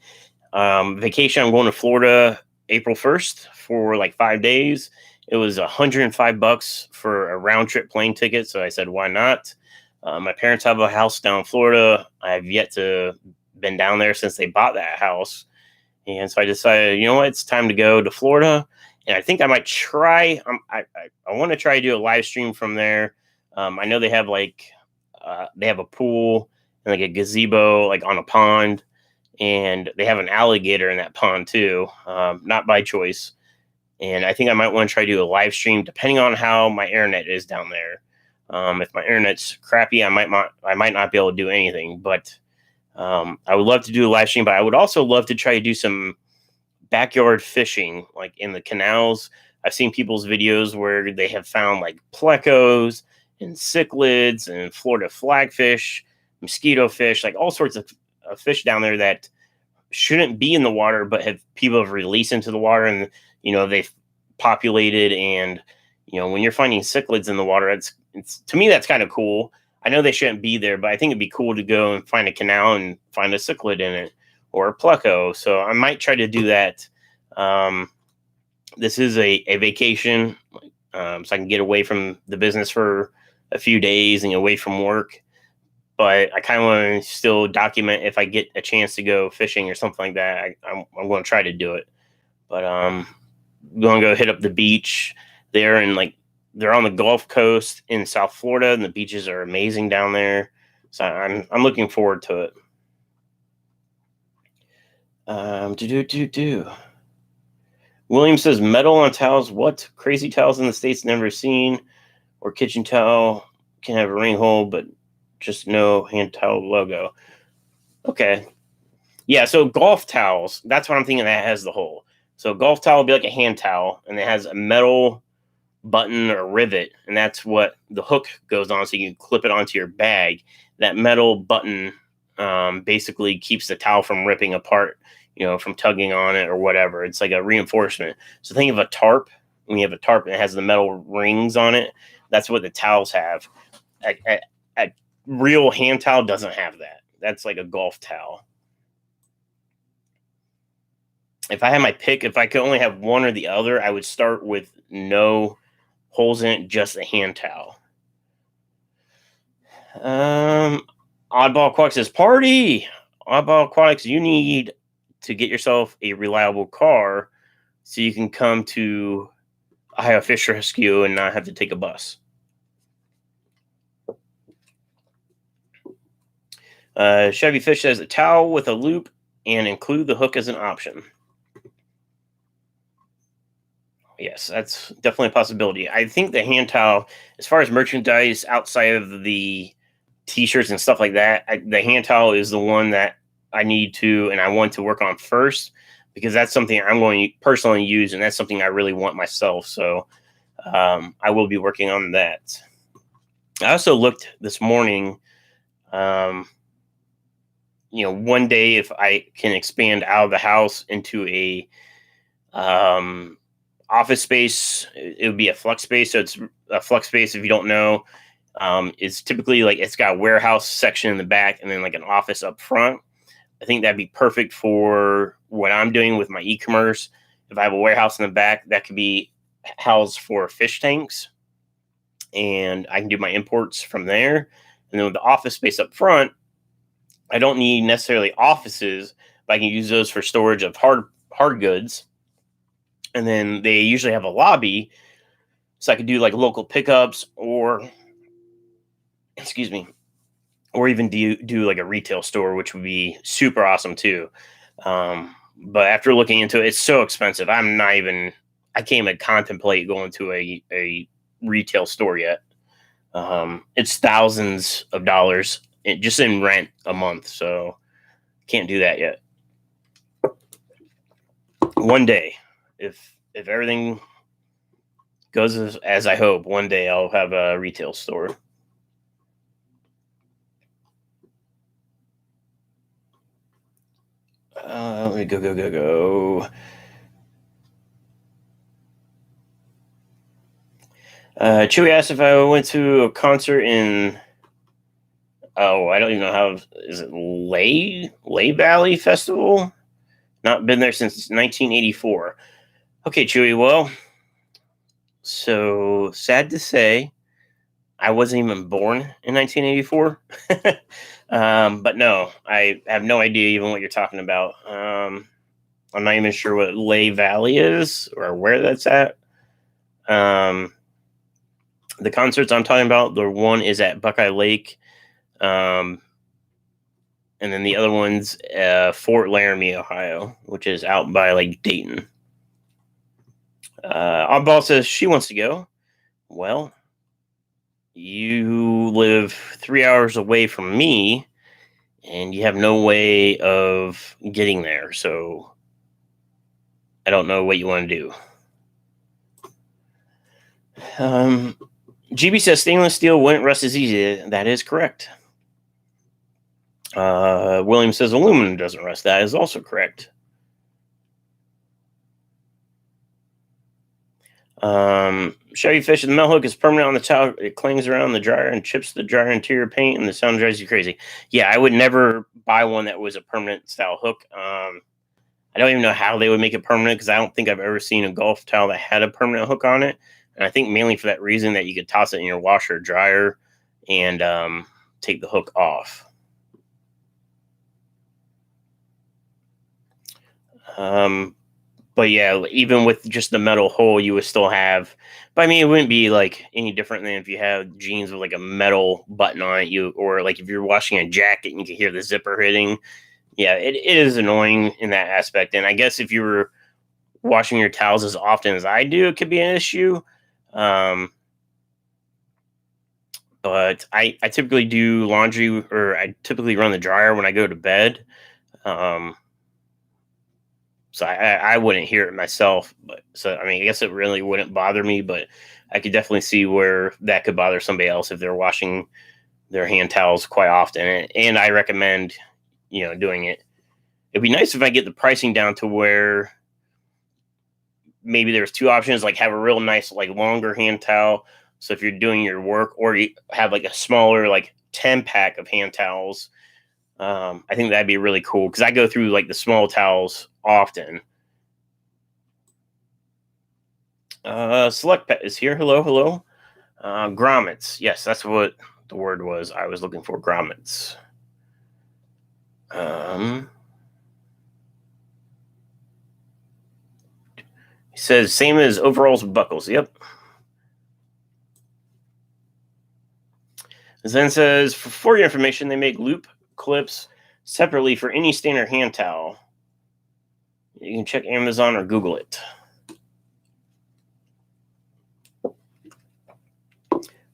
Vacation, I'm going to Florida April 1st for like 5 days. It was $105 for a round trip plane ticket. So I said, why not? My parents have a house down in Florida. I've yet to been down there since they bought that house. And so I decided, you know what, it's time to go to Florida. And I think I might try. I want to try to do a live stream from there. I know they have they have a pool and like a gazebo like on a pond, and they have an alligator in that pond too. Not by choice. And I think I might want to try to do a live stream depending on how my internet is down there. If my internet's crappy, I might not be able to do anything. But I would love to do a live stream, but I would also love to try to do some backyard fishing, like in the canals. I've seen people's videos where they have found like plecos and cichlids and Florida flagfish, mosquito fish, like all sorts of fish down there that shouldn't be in the water, but people have released into the water, and they've populated. And when you're finding cichlids in the water, it's to me that's kind of cool. I know they shouldn't be there, but I think it'd be cool to go and find a canal and find a cichlid in it or a pleco. So I might try to do that. This is a vacation, so I can get away from the business for a few days and away from work. But I kind of want to still document if I get a chance to go fishing or something like that. I'm going to try to do it. But I'm going to go hit up the beach there, and they're on the Gulf Coast in South Florida, and the beaches are amazing down there. So I'm looking forward to it. William says metal on towels. What crazy towels in the States never seen? Or kitchen towel can have a ring hole, but just no hand towel logo. Okay. Yeah, so golf towels, that's what I'm thinking that has the hole. So golf towel will be like a hand towel, and it has a metal button or rivet, and that's what the hook goes on, so you can clip it onto your bag. That metal button basically keeps the towel from ripping apart, from tugging on it or whatever. It's like a reinforcement. So think of a tarp. When you have a tarp and it has the metal rings on it, that's what the towels have. A real hand towel doesn't have that. That's like a golf towel. If I had my pick, if I could only have one or the other, I would start with no holes in it, just a hand towel. Oddball Aquatics says, party! Oddball Aquatics, you need to get yourself a reliable car so you can come to Ohio Fish Rescue and not have to take a bus. Chevy Fish says, a towel with a loop and include the hook as an option. Yes, that's definitely a possibility. I think the hand towel, as far as merchandise outside of the T-shirts and stuff like that, the hand towel is the one that I need to and I want to work on first, because that's something I'm going to personally use, and that's something I really want myself. So I will be working on that. I also looked this morning, one day if I can expand out of the house into a office space, it would be a flex space. So it's a flex space, if you don't know, it's typically like it's got a warehouse section in the back and then like an office up front. I think that'd be perfect for what I'm doing with my e-commerce. If I have a warehouse in the back, that could be housed for fish tanks, and I can do my imports from there. And then with the office space up front, I don't need necessarily offices, but I can use those for storage of hard goods. And then they usually have a lobby, so I could do like local pickups or even do like a retail store, which would be super awesome too. But after looking into it, it's so expensive. I can't even contemplate going to a retail store yet. It's thousands of dollars just in rent a month. So can't do that yet. One day, if everything goes as I hope, one day I'll have a retail store. Let me go. Chewy asked if I went to a concert in, I don't even know how, is it Lehigh Valley Festival? Not been there since 1984. Okay, Chewy, well, so sad to say, I wasn't even born in 1984. But no, I have no idea even what you're talking about. I'm not even sure what Lehigh Valley is or where that's at. Um, the concerts I'm talking about, the one is at Buckeye Lake. Um, and then the other one's Fort Laramie, Ohio, which is out by like Dayton. Our boss says she wants to go. Well, you live 3 hours away from me, and you have no way of getting there. So I don't know what you want to do. GB says stainless steel wouldn't rust as easy. That is correct. William says aluminum doesn't rust. That is also correct. Chevy fish the metal hook is permanent on the towel. It clings around the dryer and chips the dryer interior paint, and the sound drives you crazy. Yeah, I would never buy one that was a permanent style hook. I don't even know how they would make it permanent because I don't think I've ever seen a golf towel that had a permanent hook on it. And I think mainly for that reason that you could toss it in your washer or dryer and take the hook off. But yeah, even with just the metal hole, you would still have. But I mean, it wouldn't be like any different than if you have jeans with like a metal button on it. Or like if you're washing a jacket and you can hear the zipper hitting. Yeah, it is annoying in that aspect. And I guess if you were washing your towels as often as I do, it could be an issue. But I typically do laundry, or I typically run the dryer when I go to bed. So I wouldn't hear it myself. But so I mean, I guess it really wouldn't bother me, but I could definitely see where that could bother somebody else if they're washing their hand towels quite often. And I recommend, doing it. It'd be nice if I get the pricing down to where maybe there's two options, like have a real nice, like longer hand towel. So if you're doing your work, or you have like a smaller, like 10 pack of hand towels, I think that'd be really cool because I go through like the small towels often. Select Pet is here. Hello, hello. Grommets. Yes, that's what the word was. I was looking for grommets. He says same as overalls with buckles. Yep. Zen says for your information, they make loop clips separately for any standard hand towel. You can check Amazon or Google it.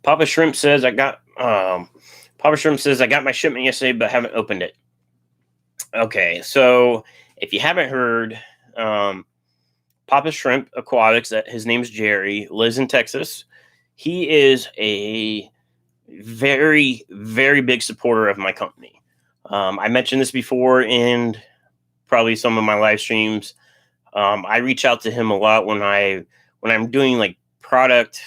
Papa Shrimp says I got my shipment yesterday, but haven't opened it. Okay, so if you haven't heard, Papa Shrimp Aquatics, his name's Jerry, lives in Texas. He is a very, very big supporter of my company. I mentioned this before in probably some of my live streams. I reach out to him a lot when I'm doing like product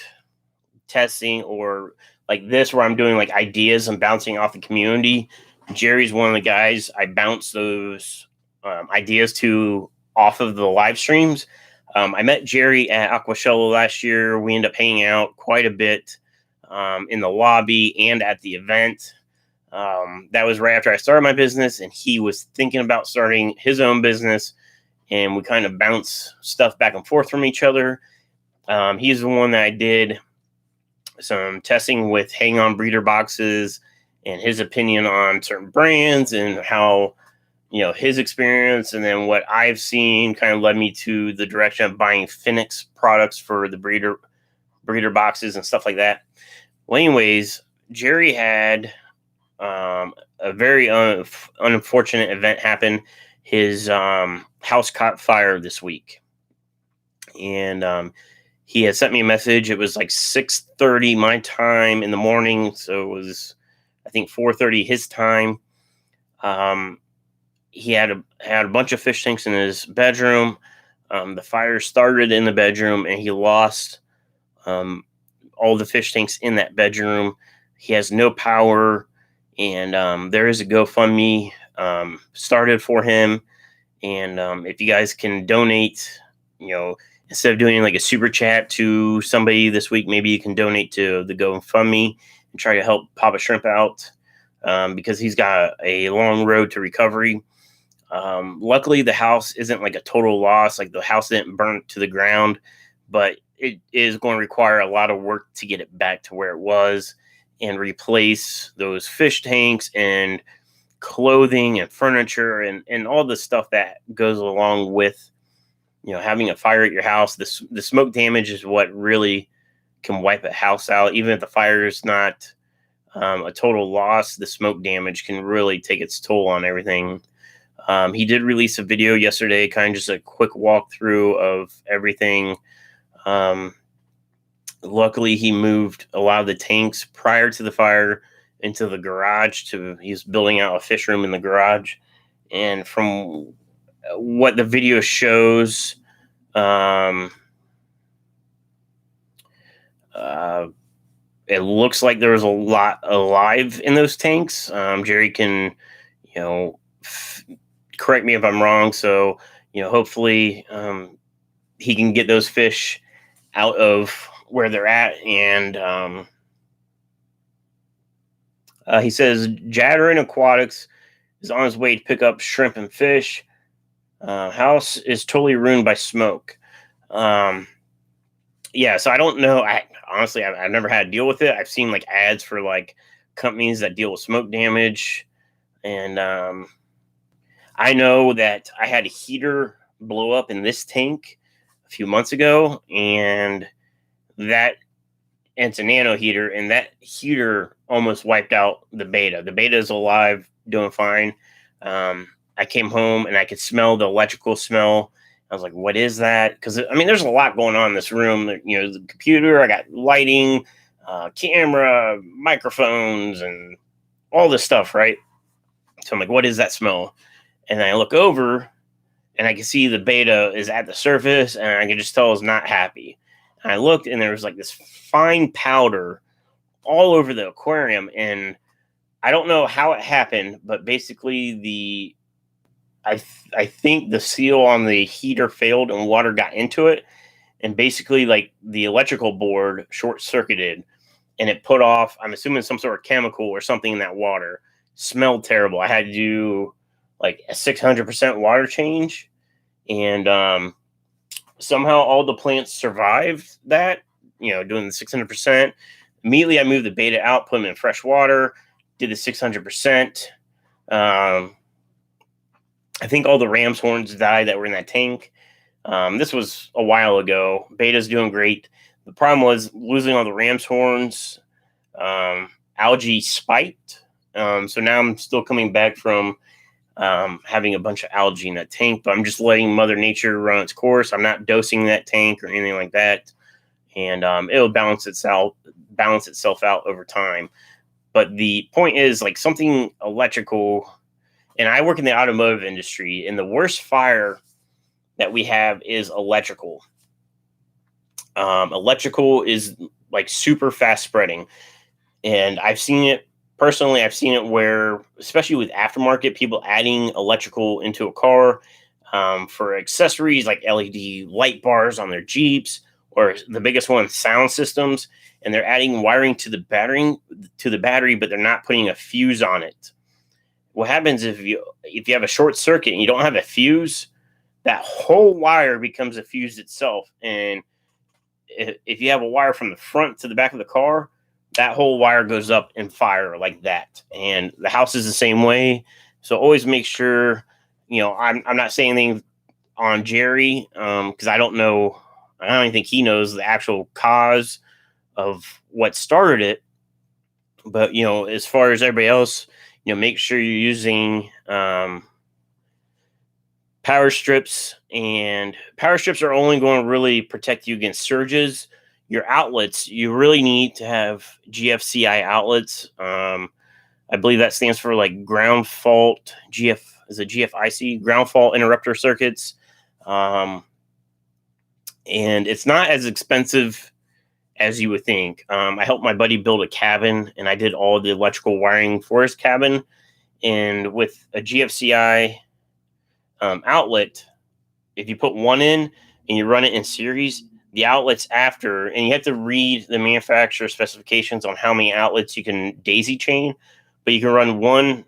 testing, or like this where I'm doing like ideas and bouncing off the community. Jerry's one of the guys I bounce those ideas to off of the live streams. I met Jerry at Aquashello last year. We ended up hanging out quite a bit in the lobby and at the event. That was right after I started my business, and he was thinking about starting his own business, and we kind of bounce stuff back and forth from each other. He's the one that I did some testing with hang on breeder boxes, and his opinion on certain brands and how, his experience and then what I've seen kind of led me to the direction of buying Phoenix products for the breeder boxes and stuff like that. Well, anyways, Jerry had a very unfortunate event happen. His house caught fire this week, and he had sent me a message. It was like 6:30 my time in the morning, so it was, I think, 4:30 his time. He had a bunch of fish tanks in his bedroom. The fire started in the bedroom, and he lost all the fish tanks in that bedroom. He has no power, and there is a GoFundMe started for him. And if you guys can donate, instead of doing like a super chat to somebody this week, maybe you can donate to the GoFundMe and try to help Papa Shrimp out, because he's got a long road to recovery. Luckily, the house isn't like a total loss. Like, the house didn't burn to the ground, but it is going to require a lot of work to get it back to where it was and replace those fish tanks and clothing and furniture and all the stuff that goes along with, having a fire at your house. The smoke damage is what really can wipe a house out. Even if the fire is not a total loss, the smoke damage can really take its toll on everything. He did release a video yesterday, kind of just a quick walkthrough of everything. Luckily, he moved a lot of the tanks prior to the fire into the garage. He's building out a fish room in the garage. And from what the video shows, it looks like there was a lot alive in those tanks. Jerry can, correct me if I'm wrong. So, hopefully he can get those fish out of where they're at. And he says Jattering Aquatics is on his way to pick up shrimp and fish. House is totally ruined by smoke. Yeah, so I don't know. Honestly, I've never had to deal with it. I've seen like ads for like companies that deal with smoke damage. And I know that I had a heater blow up in this tank a few months ago, and it's a nano heater, and that heater almost wiped out the beta. The beta is alive, doing fine. I came home and I could smell the electrical smell. I was like, what is that? Because, there's a lot going on in this room. The computer, I got lighting, camera, microphones, and all this stuff, right? So I'm like, what is that smell? And I look over, and I can see the beta is at the surface, and I can just tell it's not happy. And I looked, and there was like this fine powder all over the aquarium, and I don't know how it happened, but basically I think the seal on the heater failed and water got into it, and basically like the electrical board short circuited, and it put off, I'm assuming, some sort of chemical or something in that water. Smelled terrible. I had to do like a 600% water change, and somehow all the plants survived that, doing the 600%. Immediately I moved the beta out, put them in fresh water, did the 600%. I think all the ram's horns died that were in that tank. This was a while ago. Beta's doing great. The problem was losing all the ram's horns. Algae spiked. So now I'm still coming back from having a bunch of algae in that tank, but I'm just letting Mother Nature run its course. I'm not dosing that tank or anything like that. And it'll balance itself out over time. But the point is, like, something electrical, and I work in the automotive industry, and the worst fire that we have is electrical. Electrical is like super fast spreading. And I've seen it personally. I've seen it where, especially with aftermarket, people adding electrical into a car for accessories like LED light bars on their Jeeps, or the biggest one, sound systems. And they're adding wiring to the battery, but they're not putting a fuse on it. What happens if you have a short circuit and you don't have a fuse, that whole wire becomes a fuse itself. And if you have a wire from the front to the back of the car, that whole wire goes up in fire like that. And the house is the same way. So always make sure, I'm not saying anything on Jerry, because I don't even think he knows the actual cause of what started it. But, as far as everybody else, make sure you're using power strips, and power strips are only going to really protect you against surges. Your outlets, you really need to have GFCI outlets. I believe that stands for like ground fault, GFIC, ground fault interrupter circuits. And it's not as expensive as you would think. I helped my buddy build a cabin, and I did all the electrical wiring for his cabin. And with a GFCI outlet, if you put one in, and you run it in series, the outlets after, and you have to read the manufacturer specifications on how many outlets you can daisy chain, but you can run one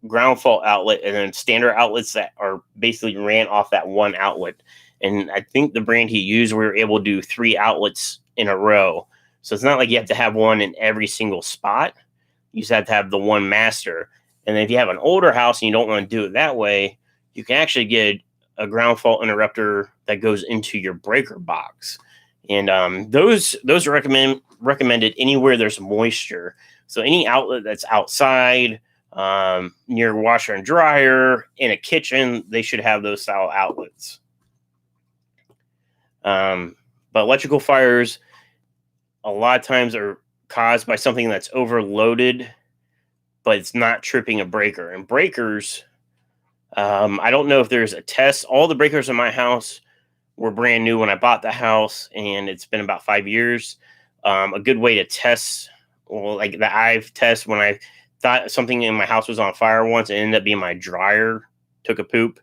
ground fault outlet and then standard outlets that are basically ran off that one outlet. And I think the brand he used, we were able to do 3 outlets in a row. So it's not like you have to have one in every single spot. You just have to have the one master. And then if you have an older house and you don't want to do it that way, you can actually get a ground fault interrupter that goes into your breaker box. And those are recommended anywhere there's moisture. So any outlet that's outside, near washer and dryer, in a kitchen, they should have those style outlets. But electrical fires a lot of times are caused by something that's overloaded, but it's not tripping a breaker. And breakers, I don't know if there's a test. All the breakers in my house were brand new when I bought the house, and it's been about 5 years. A good way to test, well, like the I've test when I thought something in my house was on fire once, it ended up being my dryer took a poop,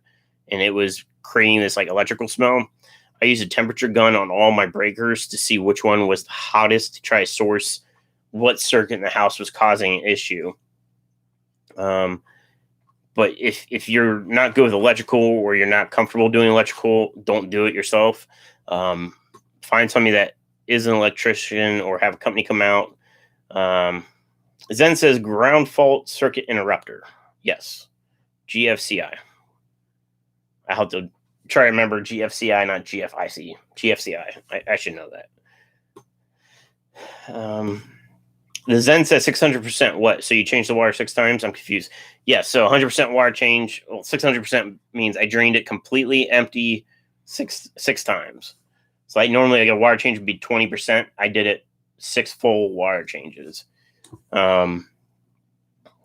and it was creating this like electrical smell. I used a temperature gun on all my breakers to see which one was the hottest to try to source what circuit in the house was causing an issue. But if you're not good with electrical or you're not comfortable doing electrical, don't do it yourself. Find somebody that is an electrician or have a company come out. Zen says ground fault circuit interrupter. Yes. GFCI. I have to try to remember GFCI, not GFIC. GFCI. I should know that. The Zen says 600% what? So you change the water 6 times? I'm confused. Yeah, so 100% water change. Well, 600% means I drained it completely empty six times. So like normally like a water change would be 20%. I did it 6 full water changes. Yeah,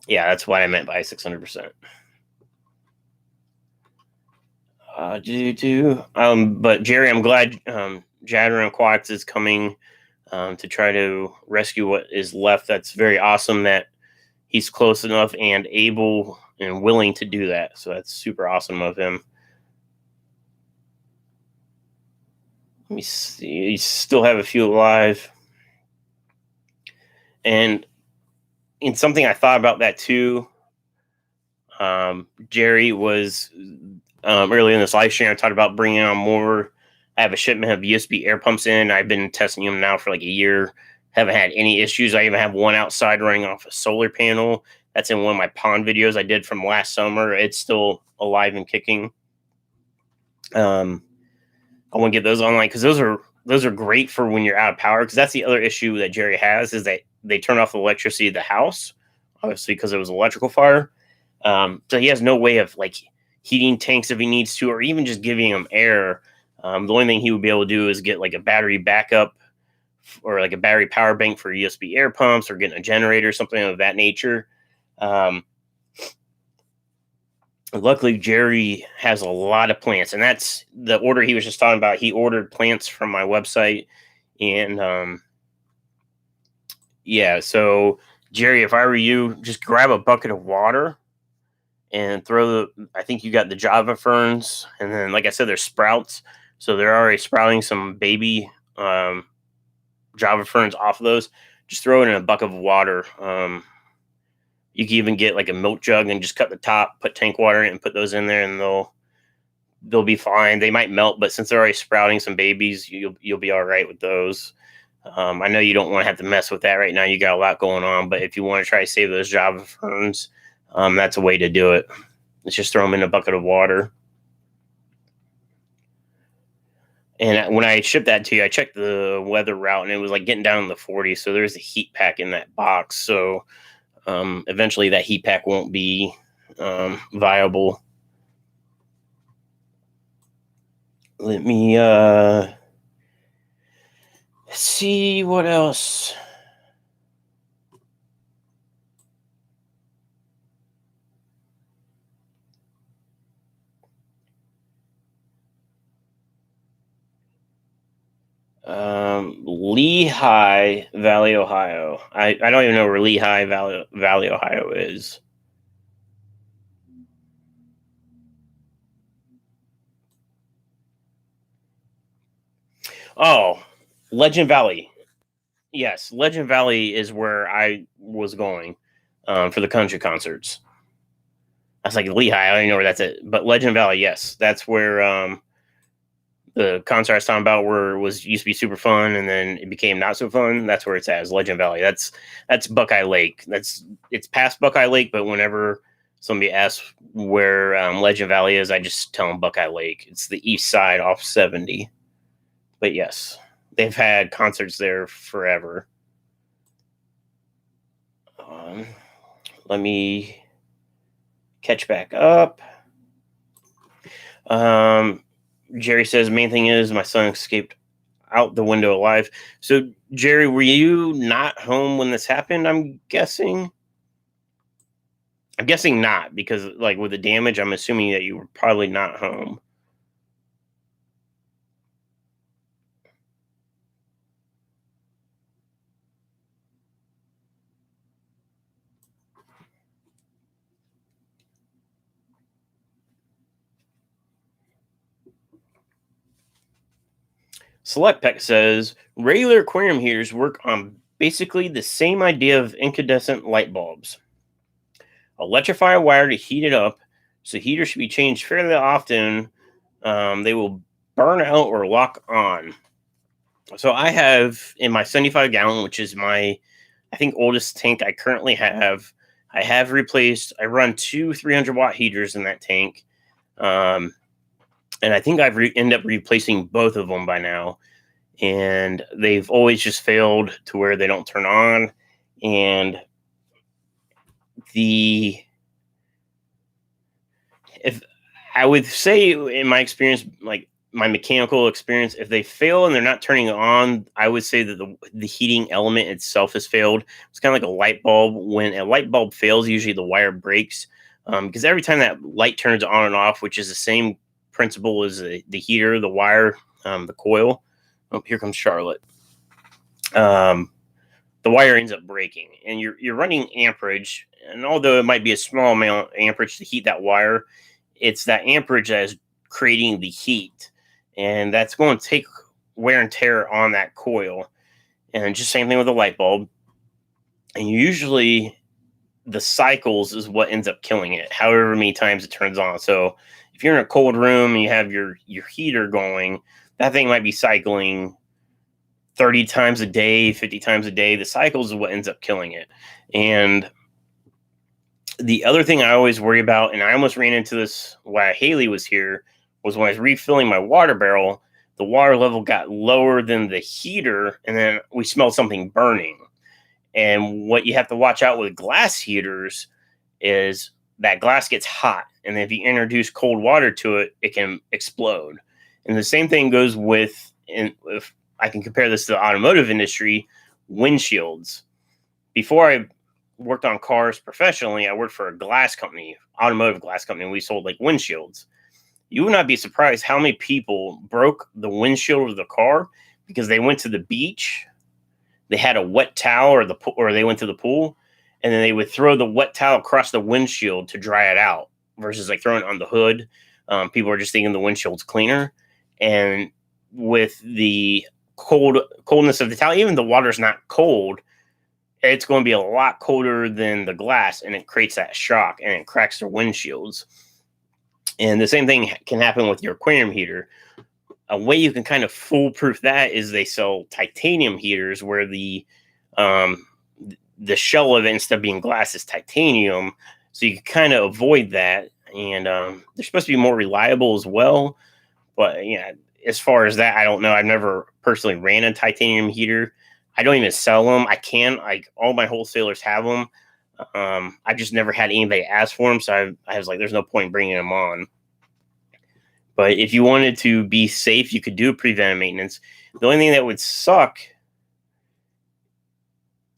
that's what I meant by 600%. But Jerry, I'm glad Jadron Aquatics is coming to try to rescue what is left. That's very awesome that he's close enough and able and willing to do that. So that's super awesome of him. Let me see. You still have a few alive. And in something I thought about that too, Jerry was earlier in this live stream, I talked about bringing on more. I have a shipment of USB air pumps in. I've been testing them now for like a year. Haven't had any issues. I even have one outside running off a solar panel. That's in one of my pond videos I did from last summer. It's still alive and kicking. I want to get those online because those are great for when you're out of power. Because that's the other issue that Jerry has is that they turn off the electricity of the house, obviously because it was an electrical fire. So he has no way of like heating tanks if he needs to, or even just giving them air. The only thing he would be able to do is get like a battery backup or like a battery power bank for USB air pumps or getting a generator, something of that nature. Luckily, Jerry has a lot of plants, and that's the order he was just talking about. He ordered plants from my website, and yeah. So Jerry, if I were you, just grab a bucket of water and throw I think you got the Java ferns, and then like I said, there's sprouts, so they're already sprouting some baby Java ferns off of those. Just throw it in a bucket of water. You can even get like a milk jug and just cut the top, put tank water in, and put those in there, and they'll be fine. They might melt, but since they're already sprouting some babies, you'll be all right with those. I know you don't want to have to mess with that right now. You got a lot going on, but if you want to try to save those Java ferns, that's a way to do it. Let's just throw them in a bucket of water. And when I shipped that to you, I checked the weather route, and it was like getting down in the 40s. So there's a heat pack in that box. So eventually that heat pack won't be viable. Let me see what else. Lehigh Valley, Ohio. I don't even know where Lehigh Valley, Ohio is. Oh, Legend Valley. Yes, Legend Valley is where I was going for the country concerts. I was like Lehigh. I don't even know where that's at, but Legend Valley. Yes, that's where the concert I was talking about, where it was used to be super fun, and then it became not so fun. That's where it's at. Is Legend Valley. That's Buckeye Lake. It's past Buckeye Lake, but whenever somebody asks where Legend Valley is, I just tell them Buckeye Lake. It's the east side off 70. But yes, they've had concerts there forever. Um, Let me catch back up. Um, Jerry says, main thing is my son escaped out the window alive. So, Jerry, were you not home when this happened? I'm guessing. I'm guessing not, because like with the damage, I'm assuming that you were probably not home. Select Peck says regular aquarium heaters work on basically the same idea of incandescent light bulbs. Electrify a wire to heat it up. So heaters should be changed fairly often. They will burn out or lock on. So I have in my 75 gallon, which is my, I think, oldest tank I currently have. I have replaced. I run two 300-watt heaters in that tank, and I think I've ended up replacing both of them by now. And they've always just failed to where they don't turn on. And the if I would say in my experience, like my mechanical experience, if they fail and they're not turning on, I would say that the heating element itself has failed. It's kind of like a light bulb. When a light bulb fails, usually the wire breaks, because every time that light turns on and off, which is the same principle as the heater, the wire, the coil. Oh, here comes Charlotte. Um, the wire ends up breaking, and you're running amperage. And although it might be a small amount of amperage to heat that wire, it's that amperage that is creating the heat, and that's going to take wear and tear on that coil. And just same thing with a light bulb. And usually, the cycles is what ends up killing it. However many times it turns on. So if you're in a cold room and you have your heater going, that thing might be cycling 30 times a day, 50 times a day. The cycles is what ends up killing it. And the other thing I always worry about, and I almost ran into this while Haley was here, was when I was refilling my water barrel, the water level got lower than the heater, and then we smelled something burning. And what you have to watch out with glass heaters is that glass gets hot, and if you introduce cold water to it, it can explode. And the same thing goes with, and if I can compare this to the automotive industry, windshields. Before I worked on cars professionally, I worked for a glass company, automotive glass company, and we sold like windshields. You would not be surprised how many people broke the windshield of the car because they went to the beach, they had a wet towel, or they went to the pool, and then they would throw the wet towel across the windshield to dry it out versus like throwing it on the hood. People are just thinking the windshield's cleaner, and with the coldness of the towel, even the water's not cold, it's going to be a lot colder than the glass, and it creates that shock and it cracks their windshields. And the same thing can happen with your aquarium heater. A way you can kind of foolproof that is they sell titanium heaters where the shell of it, instead of being glass, is titanium, so you can kind of avoid that. And they're supposed to be more reliable as well. But yeah, as far as that, I don't know. I've never personally ran a titanium heater. I don't even sell them. I can, like, all my wholesalers have them. I just never had anybody ask for them, so I was like, there's no point in bringing them on. But if you wanted to be safe, you could do preventive maintenance. The only thing that would suck,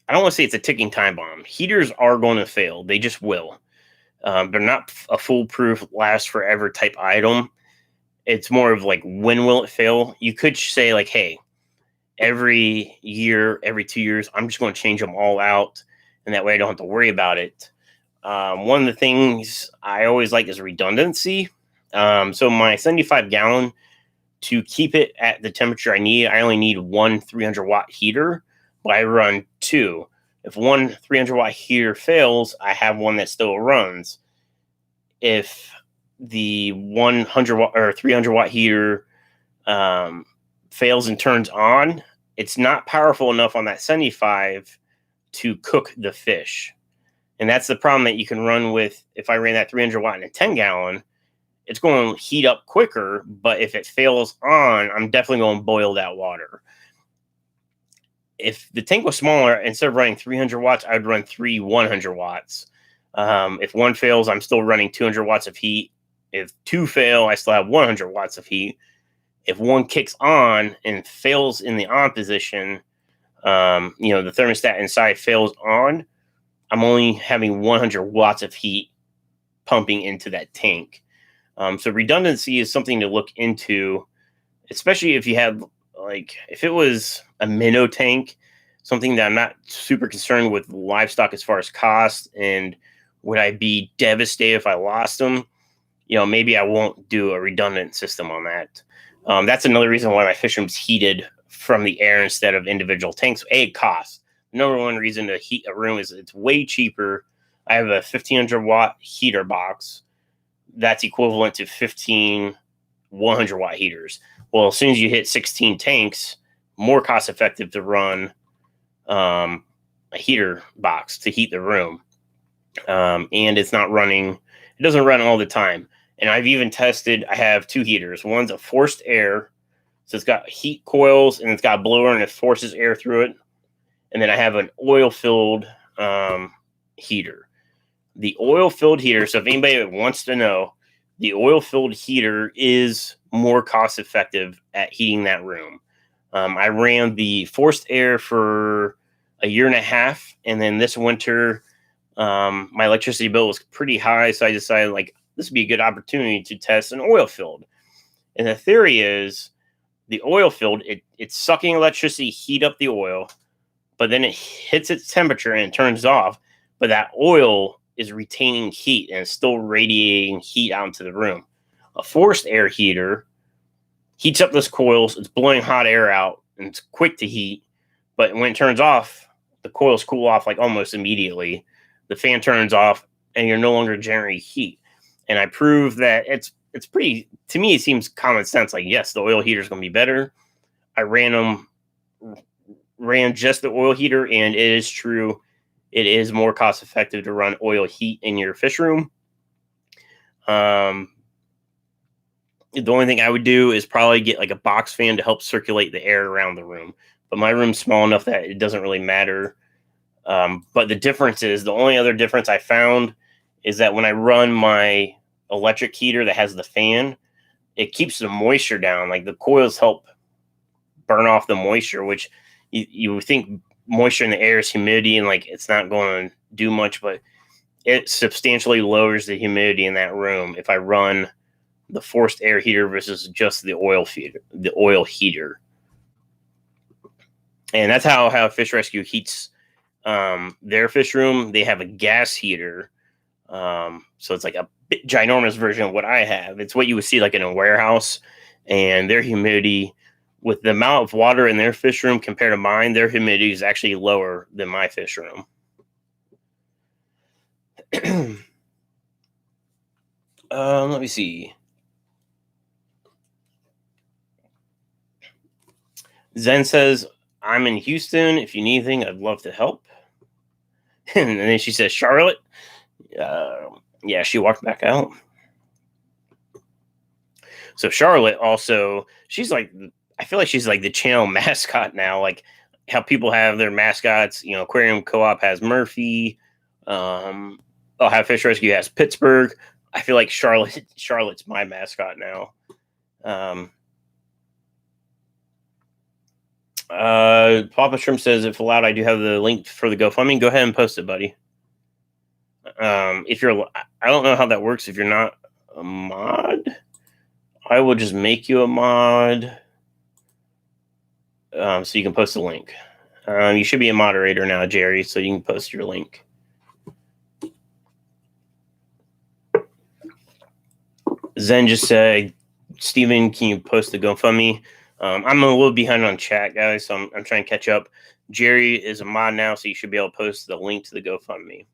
I don't want to say it's a ticking time bomb. Heaters are going to fail. They just will. They're not a foolproof, last forever type item. It's more of like, when will it fail? You could say like, hey, every year, every 2 years, I'm just going to change them all out. And that way I don't have to worry about it. One of the things I always like is redundancy. So my 75 gallon, to keep it at the temperature I need, I only need one 300 watt heater, but I run two. If one 300 watt heater fails, I have one that still runs. If the 100 watt or 300 watt heater fails and turns on, it's not powerful enough on that 75 to cook the fish. And that's the problem that you can run with. If I ran that 300 watt in a 10 gallon, it's going to heat up quicker. But if it fails on, I'm definitely going to boil that water. If the tank was smaller, instead of running 300 watts, I'd run three 100 watts. If one fails, I'm still running 200 watts of heat. If two fail, I still have 100 watts of heat. If one kicks on and fails in the on position, the thermostat inside fails on, I'm only having 100 watts of heat pumping into that tank. So redundancy is something to look into, especially if you have, if it was a minnow tank, something that I'm not super concerned with livestock as far as cost, and would I be devastated if I lost them? Maybe I won't do a redundant system on that. That's another reason why my fish room's heated from the air instead of individual tanks. It costs. The number one reason to heat a room is it's way cheaper. I have a 1500 watt heater box. That's equivalent to 15 100 watt heaters. Well, as soon as you hit 16 tanks, more cost effective to run a heater box to heat the room. And it's not running, it doesn't run all the time. And I've even tested, I have two heaters. One's a forced air, so it's got heat coils and it's got a blower and it forces air through it. And then I have an oil-filled heater. The oil-filled heater, so if anybody wants to know, the oil-filled heater is more cost-effective at heating that room. I ran the forced air for a year and a half, and then this winter, my electricity bill was pretty high, so I decided, this would be a good opportunity to test an oil-filled. And the theory is, the oil-filled, it's sucking electricity, heat up the oil, but then it hits its temperature and it turns off, but that oil is retaining heat and it's still radiating heat out into the room. A forced air heater heats up those coils, it's blowing hot air out, and it's quick to heat, but when it turns off, the coils cool off almost immediately. The fan turns off, and you're no longer generating heat. And I proved that it's pretty, to me, it seems common sense. Yes, the oil heater is going to be better. I ran just the oil heater, and it is true. It is more cost effective to run oil heat in your fish room. The only thing I would do is probably get a box fan to help circulate the air around the room. But my room's small enough that it doesn't really matter. But the difference is, the only other difference I found is that when I run my electric heater that has the fan, it keeps the moisture down. The coils help burn off the moisture, which you think moisture in the air is humidity, and it's not going to do much, but it substantially lowers the humidity in that room if I run the forced air heater versus just the oil heater. And that's how Fish Rescue heats their fish room. They have a gas heater. So it's a ginormous version of what I have. It's what you would see in a warehouse, and their humidity, with the amount of water in their fish room compared to mine, their humidity is actually lower than my fish room. Let me see. Zen says, I'm in Houston. If you need anything, I'd love to help. And then she says, Charlotte. Yeah, she walked back out. So Charlotte also, I feel like she's the channel mascot now. How people have their mascots. Aquarium Co-op has Murphy. How Fish Rescue has Pittsburgh. I feel like Charlotte's my mascot now. Papa Shrimp says, if allowed, I do have the link for the GoFundMe. Go ahead and post it, buddy. If you're, I don't know how that works. If you're not a mod, I will just make you a mod. So you can post the link. You should be a moderator now, Jerry, so you can post your link. Zen just said, Steven, can you post the GoFundMe? I'm a little behind on chat, guys, so I'm trying to catch up. Jerry is a mod now, so you should be able to post the link to the GoFundMe.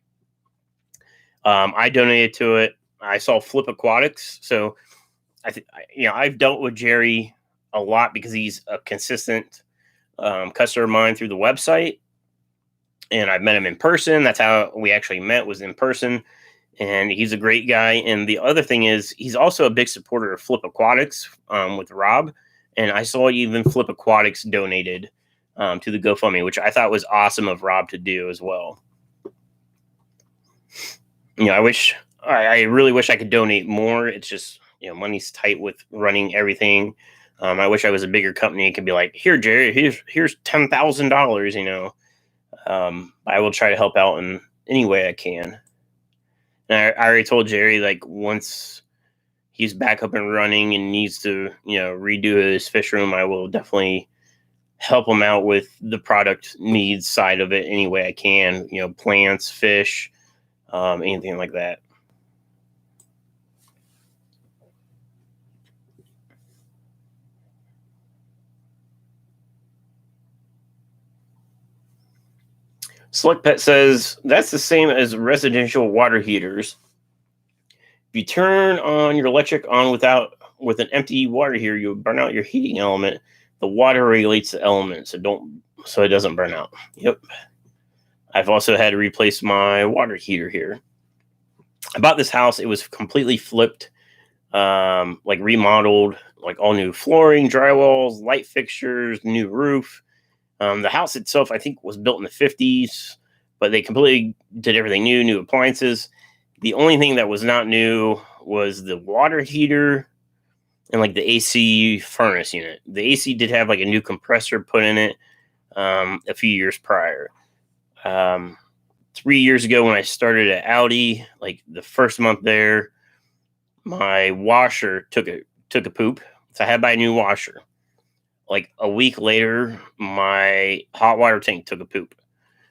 I donated to it. I saw Flip Aquatics, so I've dealt with Jerry a lot because he's a consistent customer of mine through the website, and I've met him in person. That's how we actually met, was in person, and he's a great guy. And the other thing is, he's also a big supporter of Flip Aquatics with Rob, and I saw even Flip Aquatics donated to the GoFundMe, which I thought was awesome of Rob to do as well. I really wish I could donate more. It's just, money's tight with running everything. I wish I was a bigger company and could be like, here, Jerry, here's $10,000, I will try to help out in any way I can. And I already told Jerry, like, once he's back up and running and needs to, redo his fish room, I will definitely help him out with the product needs side of it any way I can, plants, fish, anything like that. Select Pet says, that's the same as residential water heaters. If you turn on your electric on with an empty water heater, you'll burn out your heating element. The water regulates the element, so it doesn't burn out. Yep. I've also had to replace my water heater here. I bought this house. It was completely flipped, like remodeled, like all new flooring, drywalls, light fixtures, new roof. The house itself, I think, was built in the 50s, but they completely did everything new appliances. The only thing that was not new was the water heater and like the AC furnace unit. The AC did have like a new compressor put in it a few years prior. 3 years ago when I started at Audi, like the first month there, my washer took a poop. So I had to buy a new washer. Like a week later, my hot water tank took a poop.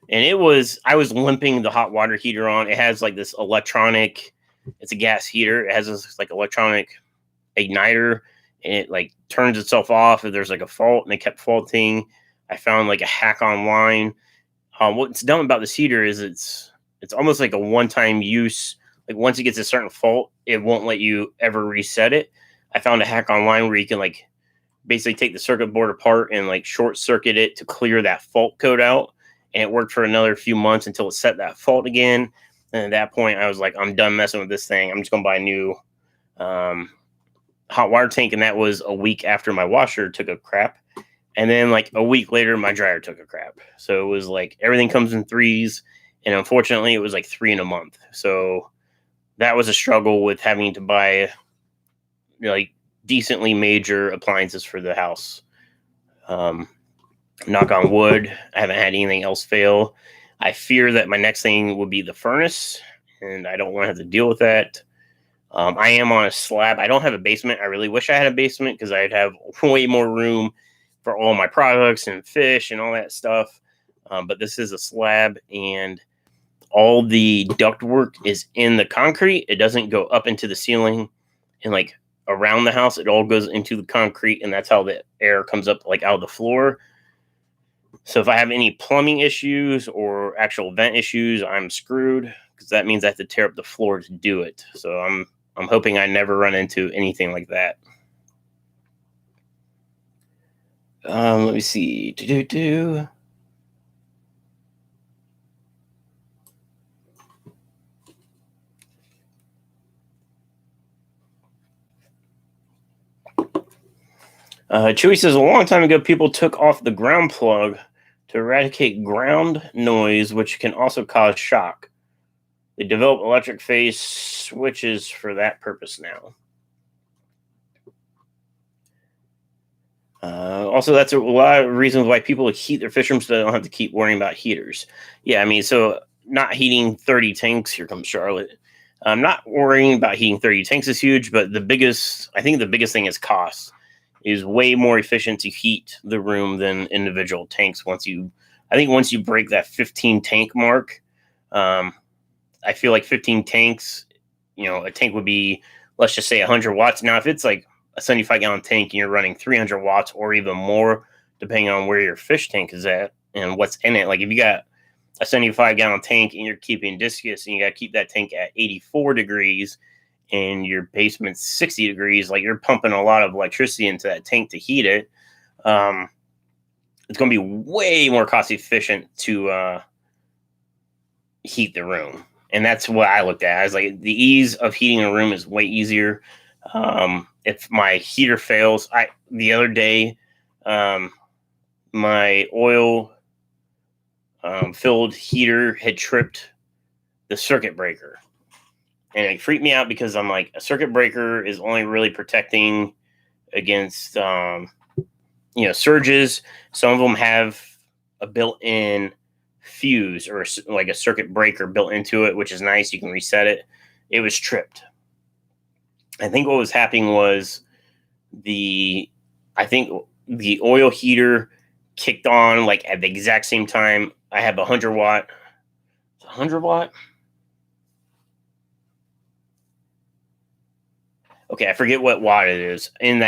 And I was limping the hot water heater on. It has like this electronic, it's a gas heater. It has this like electronic igniter, and it like turns itself off if there's like a fault, and it kept faulting. I found like a hack online. What's dumb about this heater is it's almost like a one-time use. Like once it gets a certain fault, it won't let you ever reset it. I found a hack online where you can like basically take the circuit board apart and like short circuit it to clear that fault code out. And it worked for another few months until it set that fault again. And at that point, I was like, I'm done messing with this thing. I'm just going to buy a new hot water tank. And that was a week after my washer took a crap. And then like a week later, my dryer took a crap. So it was like everything comes in threes. And unfortunately, it was like 3 in a month. So that was a struggle with having to buy like decently major appliances for the house. Knock on wood, I haven't had anything else fail. I fear that my next thing will be the furnace, and I don't want to have to deal with that. I am on a slab. I don't have a basement. I really wish I had a basement because I'd have way more room for all my products and fish and all that stuff. But this is a slab, and all the ductwork is in the concrete. It doesn't go up into the ceiling and like around the house. It all goes into the concrete, and that's how the air comes up like out of the floor. So if I have any plumbing issues or actual vent issues, I'm screwed because that means I have to tear up the floor to do it. So I'm hoping I never run into anything like that. Let me see. Chewy says, a long time ago, people took off the ground plug to eradicate ground noise, which can also cause shock. They developed electric phase switches for that purpose now. Also, that's a lot of reasons why people heat their fish rooms so they don't have to keep worrying about heaters. Yeah, I mean, so not heating 30 tanks, here comes Charlotte. I'm not worrying about heating 30 tanks is huge, but I think the biggest thing is cost. Is way more efficient to heat the room than individual tanks. Once you break that 15 tank mark, I feel like 15 tanks, a tank would be, let's just say 100 watts. Now, if it's like a 75-gallon tank and you're running 300 watts or even more, depending on where your fish tank is at and what's in it. Like if you got a 75-gallon tank and you're keeping discus and you got to keep that tank at 84 degrees and your basement's 60 degrees, like you're pumping a lot of electricity into that tank to heat it. It's going to be way more cost efficient to heat the room. And that's what I looked at. I was like, the ease of heating a room is way easier. If my heater fails, the other day, my oil filled heater had tripped the circuit breaker. And it freaked me out because I'm like, a circuit breaker is only really protecting against, surges. Some of them have a built-in fuse or like a circuit breaker built into it, which is nice. You can reset it. It was tripped. I think what was happening was the oil heater kicked on like at the exact same time. I have 100 watt. 100 watt? Okay, I forget what watt it is. In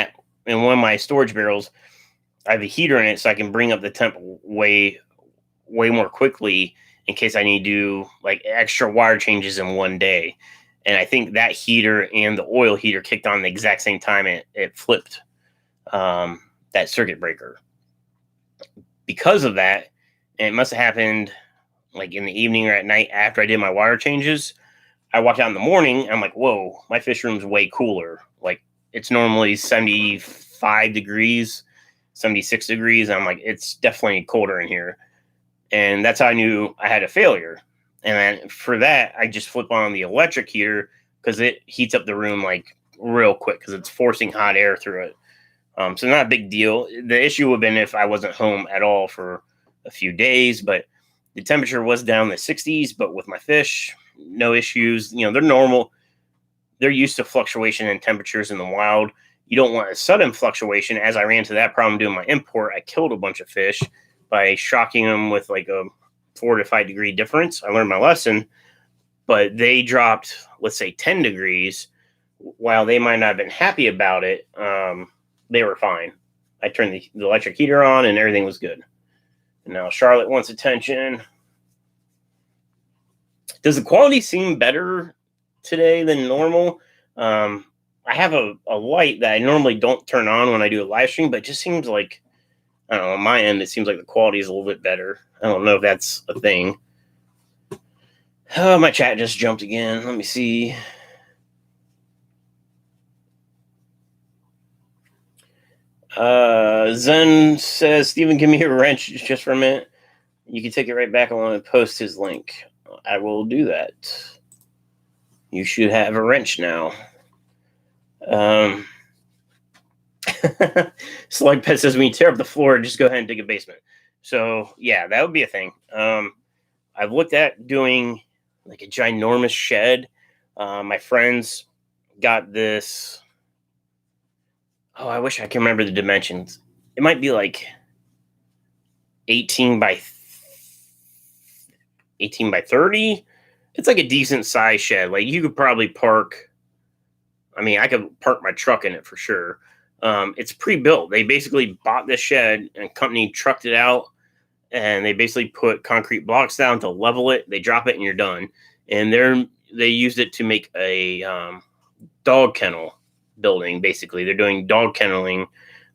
one of my storage barrels, I have a heater in it so I can bring up the temp way more quickly in case I need to do like extra wire changes in one day. And I think that heater and the oil heater kicked on the exact same time. It flipped that circuit breaker. Because of that, and it must have happened like in the evening or at night after I did my wire changes. I walked out in the morning. I'm like, whoa, my fish room's way cooler. Like it's normally 75 degrees, 76 degrees. And I'm like, it's definitely colder in here. And that's how I knew I had a failure. And then for that, I just flip on the electric heater because it heats up the room like real quick because it's forcing hot air through it. So not a big deal. The issue would have been if I wasn't home at all for a few days, but the temperature was down in the 60s, but with my fish, no issues. They're normal. They're used to fluctuation in temperatures in the wild. You don't want a sudden fluctuation. As I ran into that problem doing my import, I killed a bunch of fish by shocking them with like a 4 to 5 degree difference. I learned my lesson, but they dropped, let's say 10 degrees. While they might not have been happy about it, they were fine. I turned the electric heater on and everything was good. And now Charlotte wants attention. Does the quality seem better today than normal? I have a light that I normally don't turn on when I do a live stream, but it just seems like, I don't know, on my end, it seems like the quality is a little bit better. I don't know if that's a thing. Oh, my chat just jumped again. Let me see. Zen says, Steven, give me a wrench just for a minute. You can take it right back. I want to post his link. I will do that. You should have a wrench now. Slug Pet says, when you tear up the floor, just go ahead and dig a basement. So, yeah, that would be a thing. I've looked at doing like a ginormous shed. My friends got this. Oh, I wish I can remember the dimensions. It might be like 18 by 30. It's like a decent size shed. Like you could probably park. I mean, I could park my truck in it for sure. It's pre-built. They basically bought this shed and company trucked it out, and they basically put concrete blocks down to level it. They drop it and you're done. And they used it to make a dog kennel building. Basically, they're doing dog kenneling.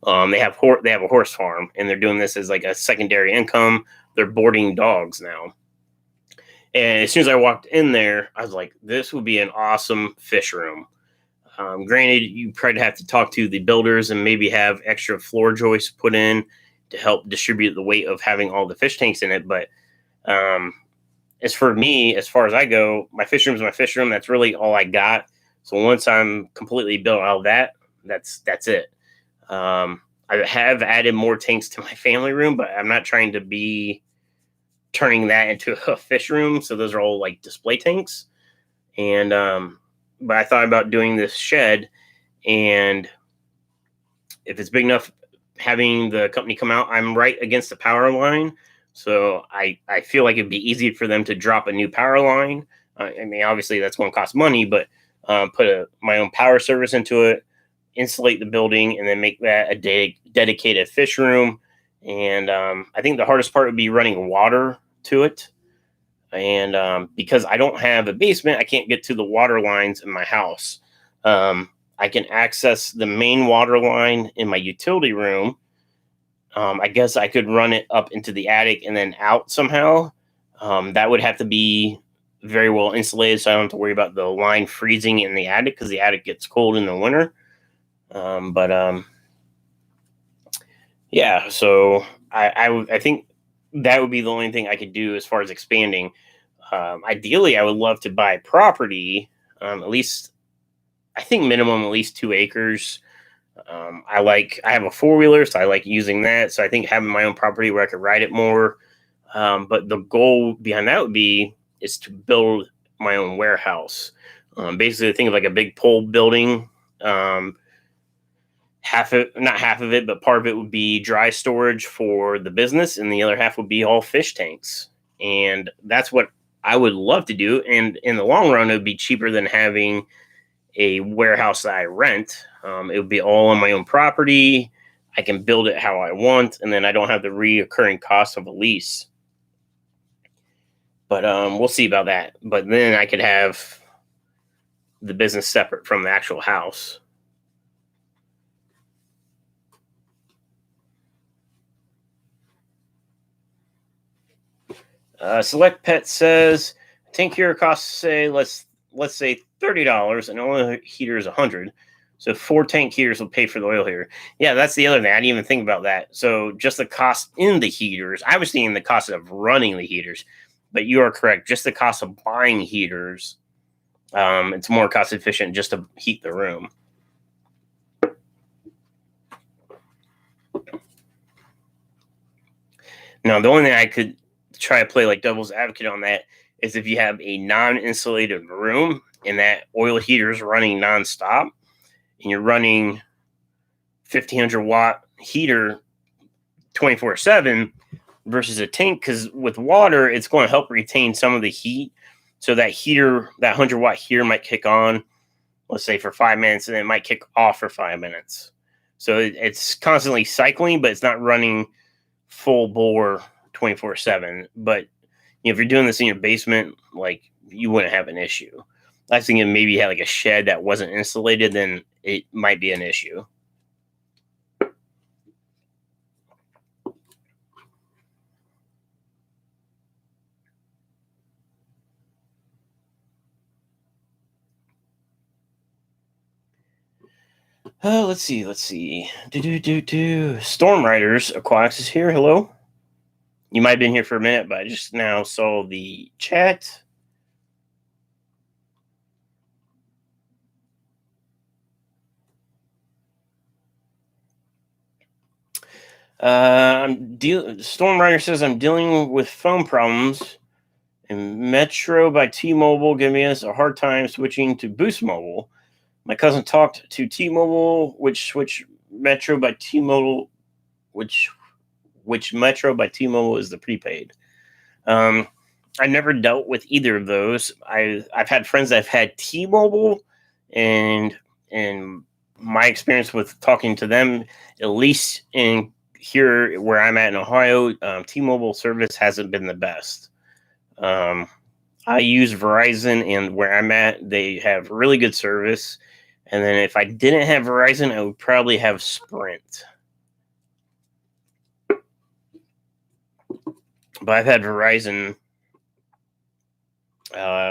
They have a horse farm, and they're doing this as like a secondary income. They're boarding dogs now. And as soon as I walked in there, I was like, this would be an awesome fish room. Granted, you probably have to talk to the builders and maybe have extra floor joists put in to help distribute the weight of having all the fish tanks in it. But as for me, as far as I go, my fish room is my fish room. That's really all I got. So once I'm completely built out of that, that's it. I have added more tanks to my family room, but I'm not trying to be turning that into a fish room. So those are all like display tanks. And but I thought about doing this shed, and if it's big enough, having the company come out, I'm right against the power line. So I feel like it'd be easy for them to drop a new power line. I mean, obviously that's going to cost money, but put my own power service into it, insulate the building, and then make that a dedicated fish room. And I think the hardest part would be running water to it. And because I don't have a basement, I can't get to the water lines in my house. I can access the main water line in my utility room. I guess I could run it up into the attic and then out somehow. That would have to be very well insulated, so I don't have to worry about the line freezing in the attic, because the attic gets cold in the winter. But yeah, so I think that would be the only thing I could do as far as expanding. Ideally, I would love to buy property, at least, I think minimum at least 2 acres. I have a 4-wheeler, so I like using that. So I think having my own property where I could ride it more. But the goal behind that is to build my own warehouse. Basically, think of like a big pole building. Not half of it, but part of it would be dry storage for the business, and the other half would be all fish tanks. And that's what I would love to do. And in the long run, it would be cheaper than having a warehouse that I rent. It would be all on my own property. I can build it how I want, and then I don't have the reoccurring cost of a lease. But we'll see about that. But then I could have the business separate from the actual house. Select Pet says tank here costs, say, let's say $30, and oil heater is $100. So 4 tank heaters will pay for the oil heater. Yeah, that's the other thing. I didn't even think about that. So just the cost in the heaters. I was thinking the cost of running the heaters, but you are correct. Just the cost of buying heaters. It's more cost efficient just to heat the room. Now, the only thing I could try to play like devil's advocate on that is if you have a non-insulated room and that oil heater is running nonstop, and you're running 1,500-watt heater 24/7 versus a tank, because with water, it's going to help retain some of the heat. So that 100-watt heater might kick on, let's say, for 5 minutes, and it might kick off for 5 minutes. So it's constantly cycling, but it's not running full bore 24/7. But if you're doing this in your basement, like, you wouldn't have an issue. I was thinking maybe you had like a shed that wasn't insulated, then it might be an issue. Let's see. Storm Riders Aquatics is here. Hello. You might have been here for a minute, but I just now saw the chat. Storm Rider says I'm dealing with phone problems, and Metro by T-Mobile giving us a hard time switching to Boost Mobile. My cousin talked to T-Mobile, which Metro by T-Mobile, which Metro by T-Mobile is the prepaid. I never dealt with either of those. I've had friends that have had T-Mobile, and my experience with talking to them, at least in here where I'm at in Ohio, T-Mobile service hasn't been the best. I use Verizon, and where I'm at, they have really good service. And then if I didn't have Verizon, I would probably have Sprint. But I've had Verizon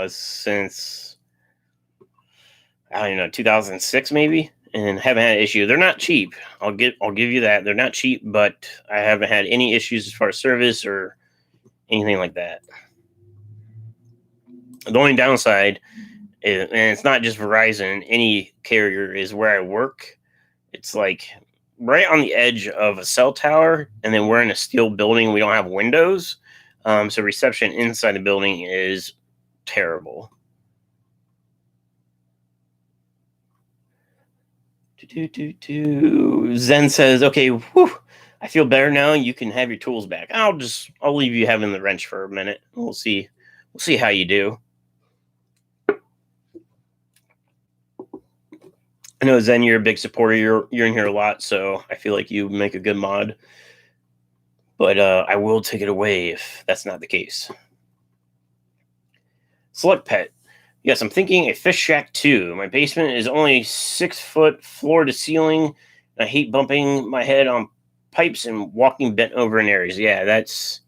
since, I don't know, 2006 maybe, and haven't had an issue. They're not cheap. I'll give you that. They're not cheap, but I haven't had any issues as far as service or anything like that. The only downside is, and it's not just Verizon, any carrier, is where I work. It's like right on the edge of a cell tower, and then we're in a steel building. We don't have windows, so reception inside the building is terrible. Zen says, "Okay, whew, I feel better now. You can have your tools back. I'll leave you having the wrench for a minute. We'll see how you do." I know Zen, you're a big supporter. You're in here a lot, so I feel like you make a good mod. But I will take it away if that's not the case. Select pet. Yes, I'm thinking a fish shack too. My basement is only 6 foot floor to ceiling. I hate bumping my head on pipes and walking bent over in areas. Yeah, that's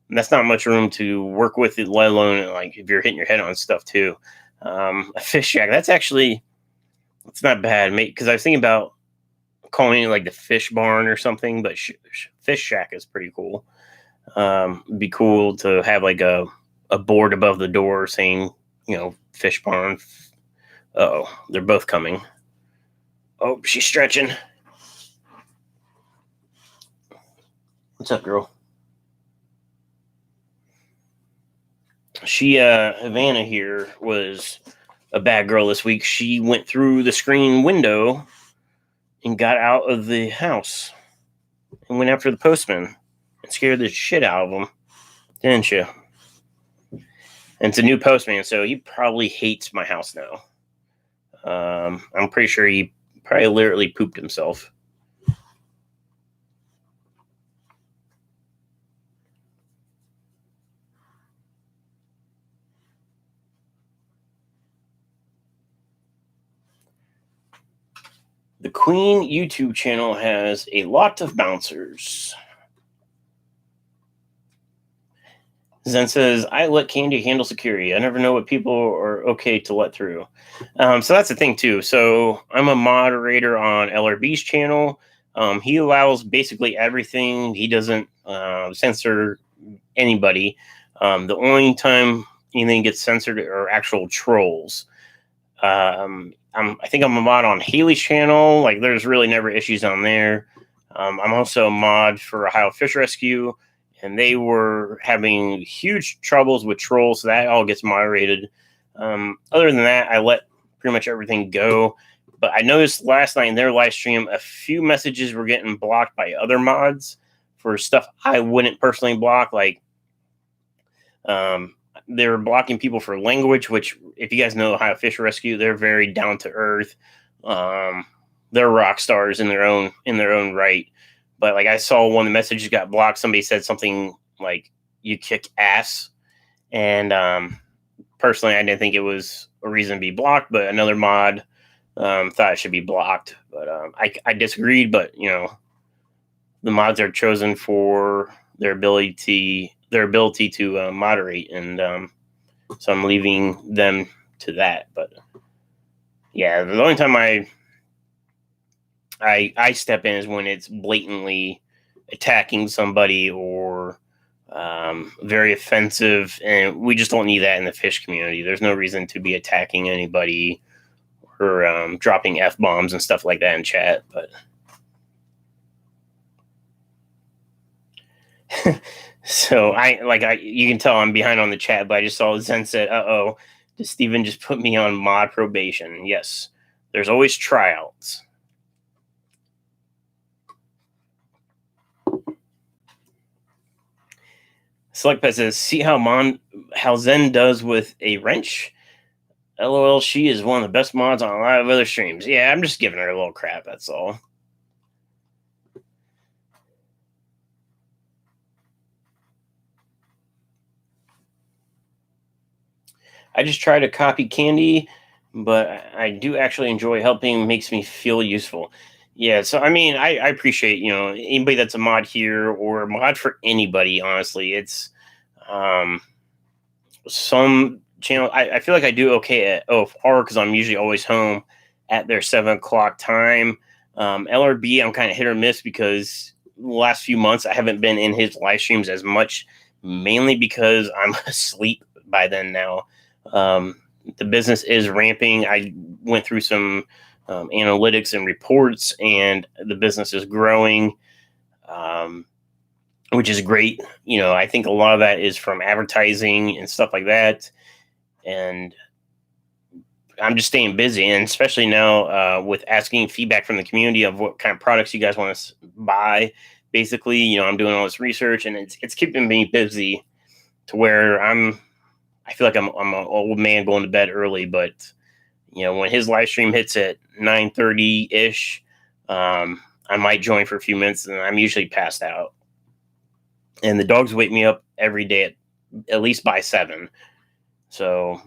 not much room to work with, it, let alone like if you're hitting your head on stuff too. A fish shack. It's not bad, mate. Because I was thinking about calling it like the fish barn or something, but fish shack is pretty cool. It'd be cool to have like a board above the door saying, fish barn. Oh, they're both coming. Oh, she's stretching. What's up, girl? Havana here was a bad girl this week. She went through the screen window and got out of the house and went after the postman and scared the shit out of him, didn't you? And it's a new postman, so he probably hates my house now. I'm pretty sure he probably literally pooped himself. The Queen YouTube channel has a lot of bouncers. Zen says, I let Candy handle security. I never know what people are okay to let through. So that's the thing, too. So I'm a moderator on LRB's channel. He allows basically everything. He doesn't censor anybody. The only time anything gets censored are actual trolls. I think I'm a mod on Haley's channel. Like, there's really never issues on there. I'm also a mod for Ohio Fish Rescue, and they were having huge troubles with trolls, so that all gets moderated. Other than that, I let pretty much everything go. But I noticed last night in their live stream, a few messages were getting blocked by other mods for stuff I wouldn't personally block, like they're blocking people for language, which, if you guys know Ohio Fish Rescue, they're very down to earth. They're rock stars in their own right. But like, I saw one of the messages got blocked. Somebody said something like, "You kick ass," and personally, I didn't think it was a reason to be blocked. But another mod thought it should be blocked. But I disagreed. But the mods are chosen for their ability to moderate, and so I'm leaving them to that. But yeah, the only time I step in is when it's blatantly attacking somebody or very offensive, and we just don't need that in the fish community. There's no reason to be attacking anybody or dropping F-bombs and stuff like that in chat. But so you can tell I'm behind on the chat, but I just saw Zen said, "Uh-oh, did Steven just put me on mod probation?" Yes, there's always tryouts. Select Pet says, "See how Zen does with a wrench? LOL, she is one of the best mods on a lot of other streams." Yeah, I'm just giving her a little crap, that's all. I just try to copy Candy, but I do actually enjoy helping. Makes me feel useful. Yeah, so I mean, I appreciate anybody that's a mod here or a mod for anybody. Honestly, it's some channel. I feel like I do okay at OFR because I'm usually always home at their 7 o'clock time. LRB, I'm kind of hit or miss because the last few months I haven't been in his live streams as much, mainly because I'm asleep by then now. The business is ramping. I went through some analytics and reports, and the business is growing, which is great. I think a lot of that is from advertising and stuff like that. And I'm just staying busy, and especially now with asking feedback from the community of what kind of products you guys want to buy. Basically, I'm doing all this research, and it's keeping me busy to where I feel like I'm an old man going to bed early, but when his live stream hits at 9:30 ish, I might join for a few minutes, and I'm usually passed out. And the dogs wake me up every day at least by 7. So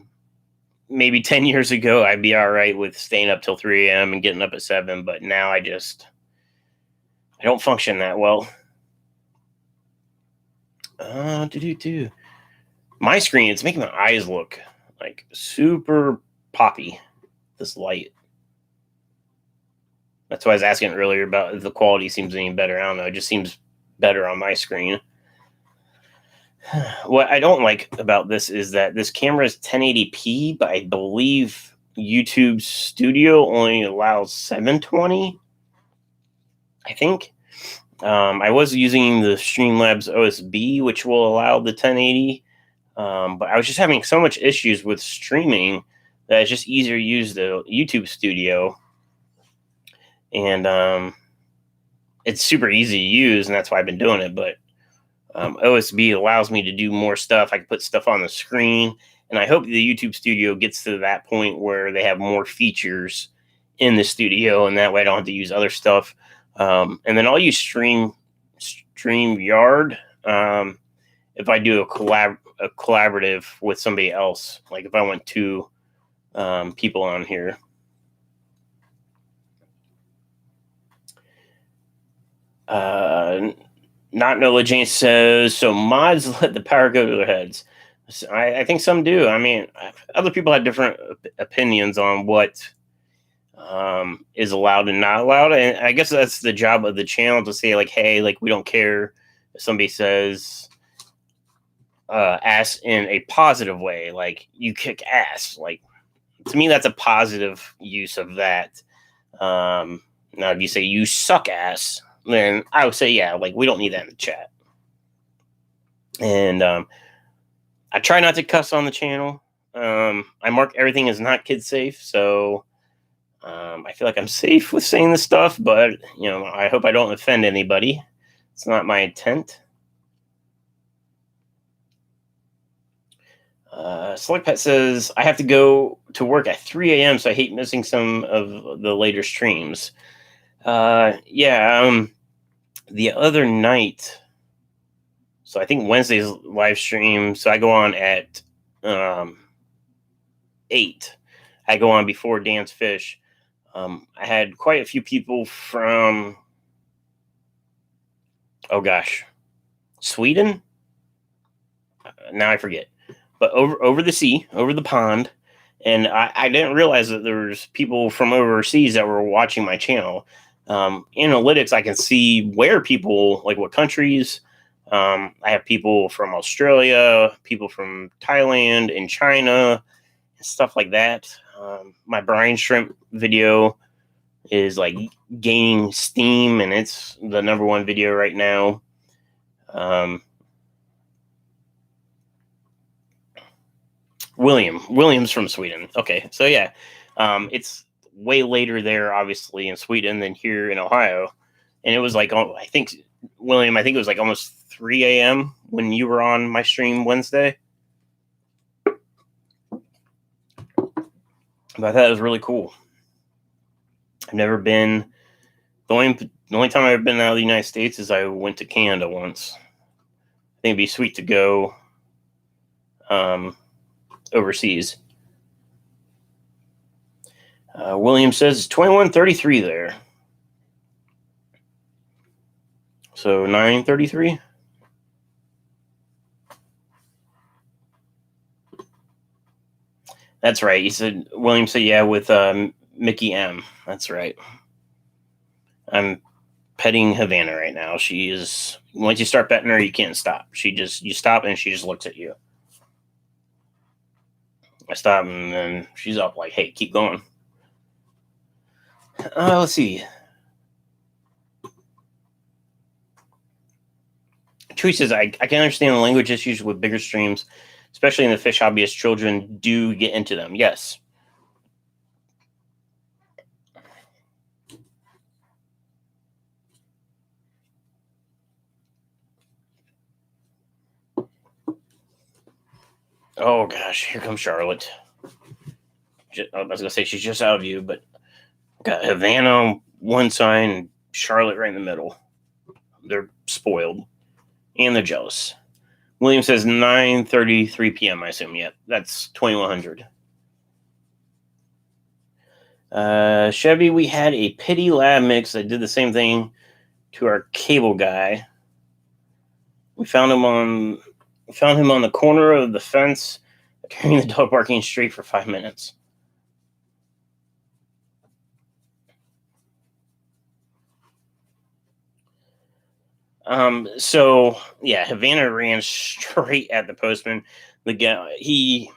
maybe 10 years ago, I'd be all right with staying up till 3 a.m. and getting up at 7. But now I don't function that well. My screen, it's making my eyes look like super poppy, this light. That's why I was asking earlier about if the quality seems any better. I don't know. It just seems better on my screen. What I don't like about this is that this camera is 1080p, but I believe YouTube Studio only allows 720. I think. I was using the Streamlabs OSB, which will allow the 1080. But I was just having so much issues with streaming that it's just easier to use the YouTube Studio. And it's super easy to use, and that's why I've been doing it. But OSB allows me to do more stuff. I can put stuff on the screen, and I hope the YouTube Studio gets to that point where they have more features in the studio, and that way I don't have to use other stuff. And then I'll use StreamYard if I do a collaborative with somebody else, like if I want 2 people on here. Not Nola Jane says, so mods let the power go to their heads. I think some do. I mean, other people have different opinions on what is allowed and not allowed. And I guess that's the job of the channel to say, like, hey, like, we don't care if somebody says ass in a positive way, like you kick ass. Like, to me, that's a positive use of that. Now, if you say you suck ass, then I would say, yeah, like, we don't need that in the chat. And I try not to cuss on the channel. I mark everything as not kid safe, so I feel like I'm safe with saying this stuff, but I hope I don't offend anybody. It's not my intent. Select Pet says, I have to go to work at 3 a.m., so I hate missing some of the later streams. The other night, so I think Wednesday's live stream, so I go on at 8. I go on before Dan's Fish. I had quite a few people from, Sweden? Now I forget. But over the sea, over the pond. And I didn't realize that there was people from overseas that were watching my channel. Analytics, I can see where people, like what countries. I have people from Australia, people from Thailand and China, and stuff like that. My brine shrimp video is like gaining steam, and it's the #1 video right now. William's from Sweden. Okay, so yeah, it's way later there, obviously, in Sweden than here in Ohio. And it was like, I think it was like almost 3 a.m. when you were on my stream Wednesday. But I thought it was really cool. I've never been. The only time I've been out of the United States is I went to Canada once. I think it'd be sweet to go overseas. William says it's 21:33 there. So 9:33. That's right. William said, yeah, with Mickey M. That's right. I'm petting Havana right now. She is, once you start petting her, you can't stop. You stop and she just looks at you. I stop and then she's up like, hey, keep going. Let's see. Chewy says, I can understand the language issues with bigger streams, especially in the fish hobby, as children do get into them. Yes. Oh, gosh. Here comes Charlotte. I was gonna say she's just out of view, but got Havana on one side and Charlotte right in the middle. They're spoiled and they're jealous. William says 9:33 p.m. I assume. Yep, that's 2100. Chevy, we had a Pity Lab mix that did the same thing to our cable guy. We found him on the corner of the fence, carrying the dog barking straight for 5 minutes. So yeah, Havana ran straight at the postman. The guy, he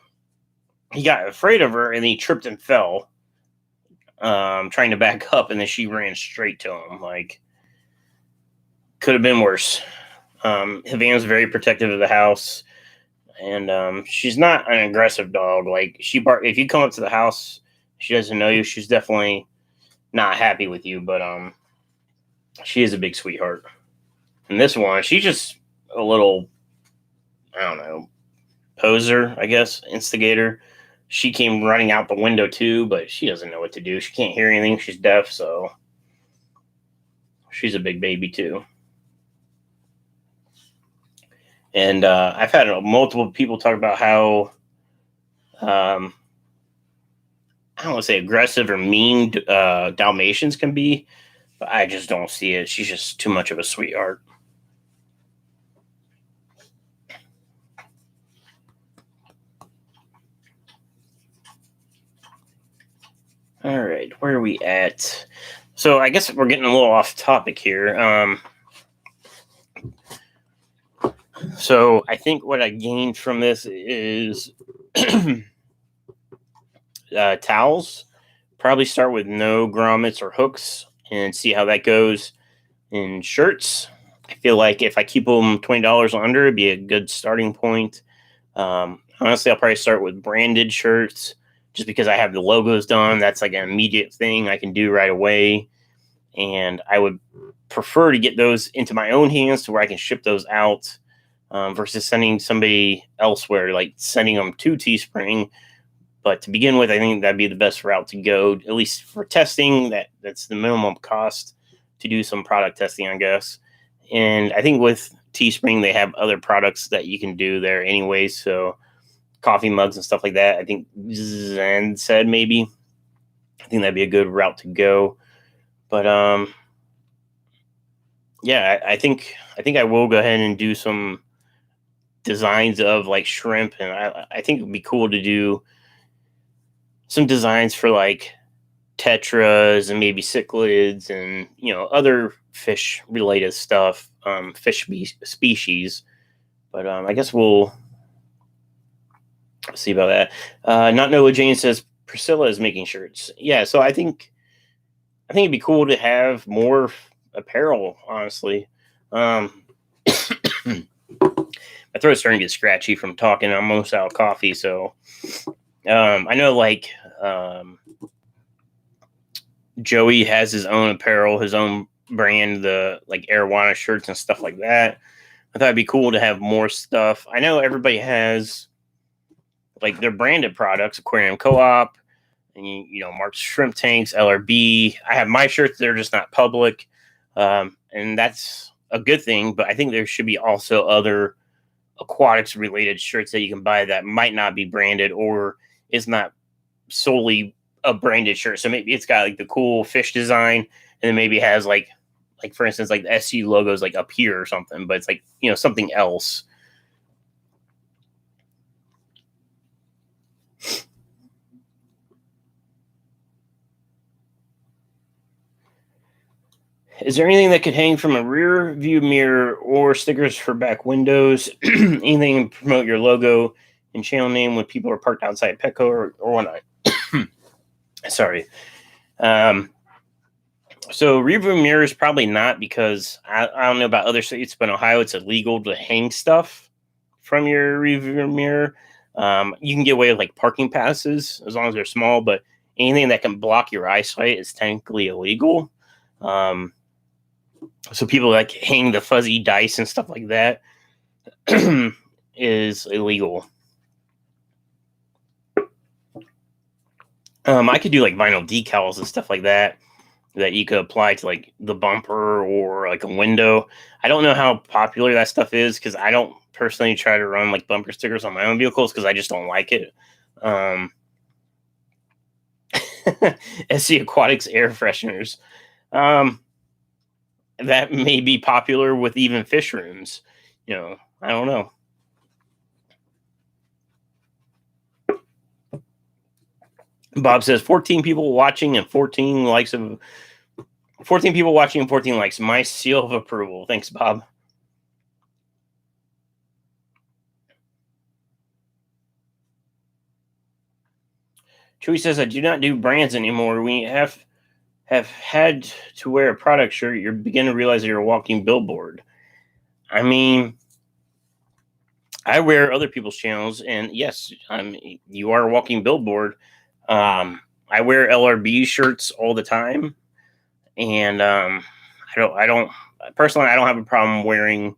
got afraid of her and he tripped and fell, trying to back up, and then she ran straight to him. Like, could have been worse. Havana's very protective of the house, and she's not an aggressive dog. Like, if you come up to the house, she doesn't know you. She's definitely not happy with you, but she is a big sweetheart. And this one, she's just a little, I don't know, poser, I guess, instigator. She came running out the window too, but she doesn't know what to do. She can't hear anything. She's deaf, so she's a big baby too. And I've had multiple people talk about how, I don't want to say aggressive or mean Dalmatians can be, but I just don't see it. She's just too much of a sweetheart. All right, where are we at? So I guess we're getting a little off topic here. So I think what I gained from this is towels. Probably start with no grommets or hooks and see how that goes. In shirts, I feel like if I keep them $20 under, it'd be a good starting point. Honestly, I'll probably start with branded shirts just because I have the logos done. That's like an immediate thing I can do right away. And I would prefer to get those into my own hands to where I can ship those out versus sending somebody elsewhere, like sending them to Teespring. But to begin with, I think that'd be the best route to go, at least for testing. That's the minimum cost to do some product testing, I guess. And I think with Teespring, they have other products that you can do there anyway. So coffee mugs and stuff like that. I think Zen said maybe. I think that'd be a good route to go. But yeah, I think I will go ahead and do some designs of like shrimp, and I think it'd be cool to do some designs for like tetras and maybe cichlids and other fish related stuff, fish species. But I guess we'll see about that. Not know what Jane says. Priscilla is making shirts. Yeah, so I think it'd be cool to have more apparel. Honestly, my throat's starting to get scratchy from talking. I'm almost out of coffee, so I know like Joey has his own apparel, his own brand, the like Arowana shirts and stuff like that. I thought it'd be cool to have more stuff. I know everybody has like their branded products, Aquarium Co-op, and Mark's Shrimp Tanks, LRB. I have my shirts; they're just not public, and that's a good thing. But I think there should be also other aquatics related shirts that you can buy that might not be branded or is not solely a branded shirt. So maybe it's got like the cool fish design, and then maybe it has like for instance, like the SU logos like up here or something, but it's like something else. Is there anything that could hang from a rear view mirror or stickers for back windows? Anything to promote your logo and channel name when people are parked outside Petco or whatnot? Sorry. So rear view mirrors probably not, because I don't know about other states, but in Ohio it's illegal to hang stuff from your rear view mirror. You can get away with like parking passes as long as they're small, but anything that can block your eyesight is technically illegal. So people like hang the fuzzy dice and stuff like that is illegal. I could do like vinyl decals and stuff like that you could apply to like the bumper or like a window. I don't know how popular that stuff is because I don't personally try to run like bumper stickers on my own vehicles because I just don't like it. SC Aquatics air fresheners. That may be popular with even fish rooms. I don't know. Bob says 14 people watching and 14 likes of 14 people watching and 14 likes. My seal of approval. Thanks, Bob. Chewy says, I do not do brands anymore. We have had to wear a product shirt. You're beginning to realize that you're a walking billboard. I mean, I wear other people's channels, and yes, you are a walking billboard. I wear LRB shirts all the time, and I don't personally, I don't have a problem wearing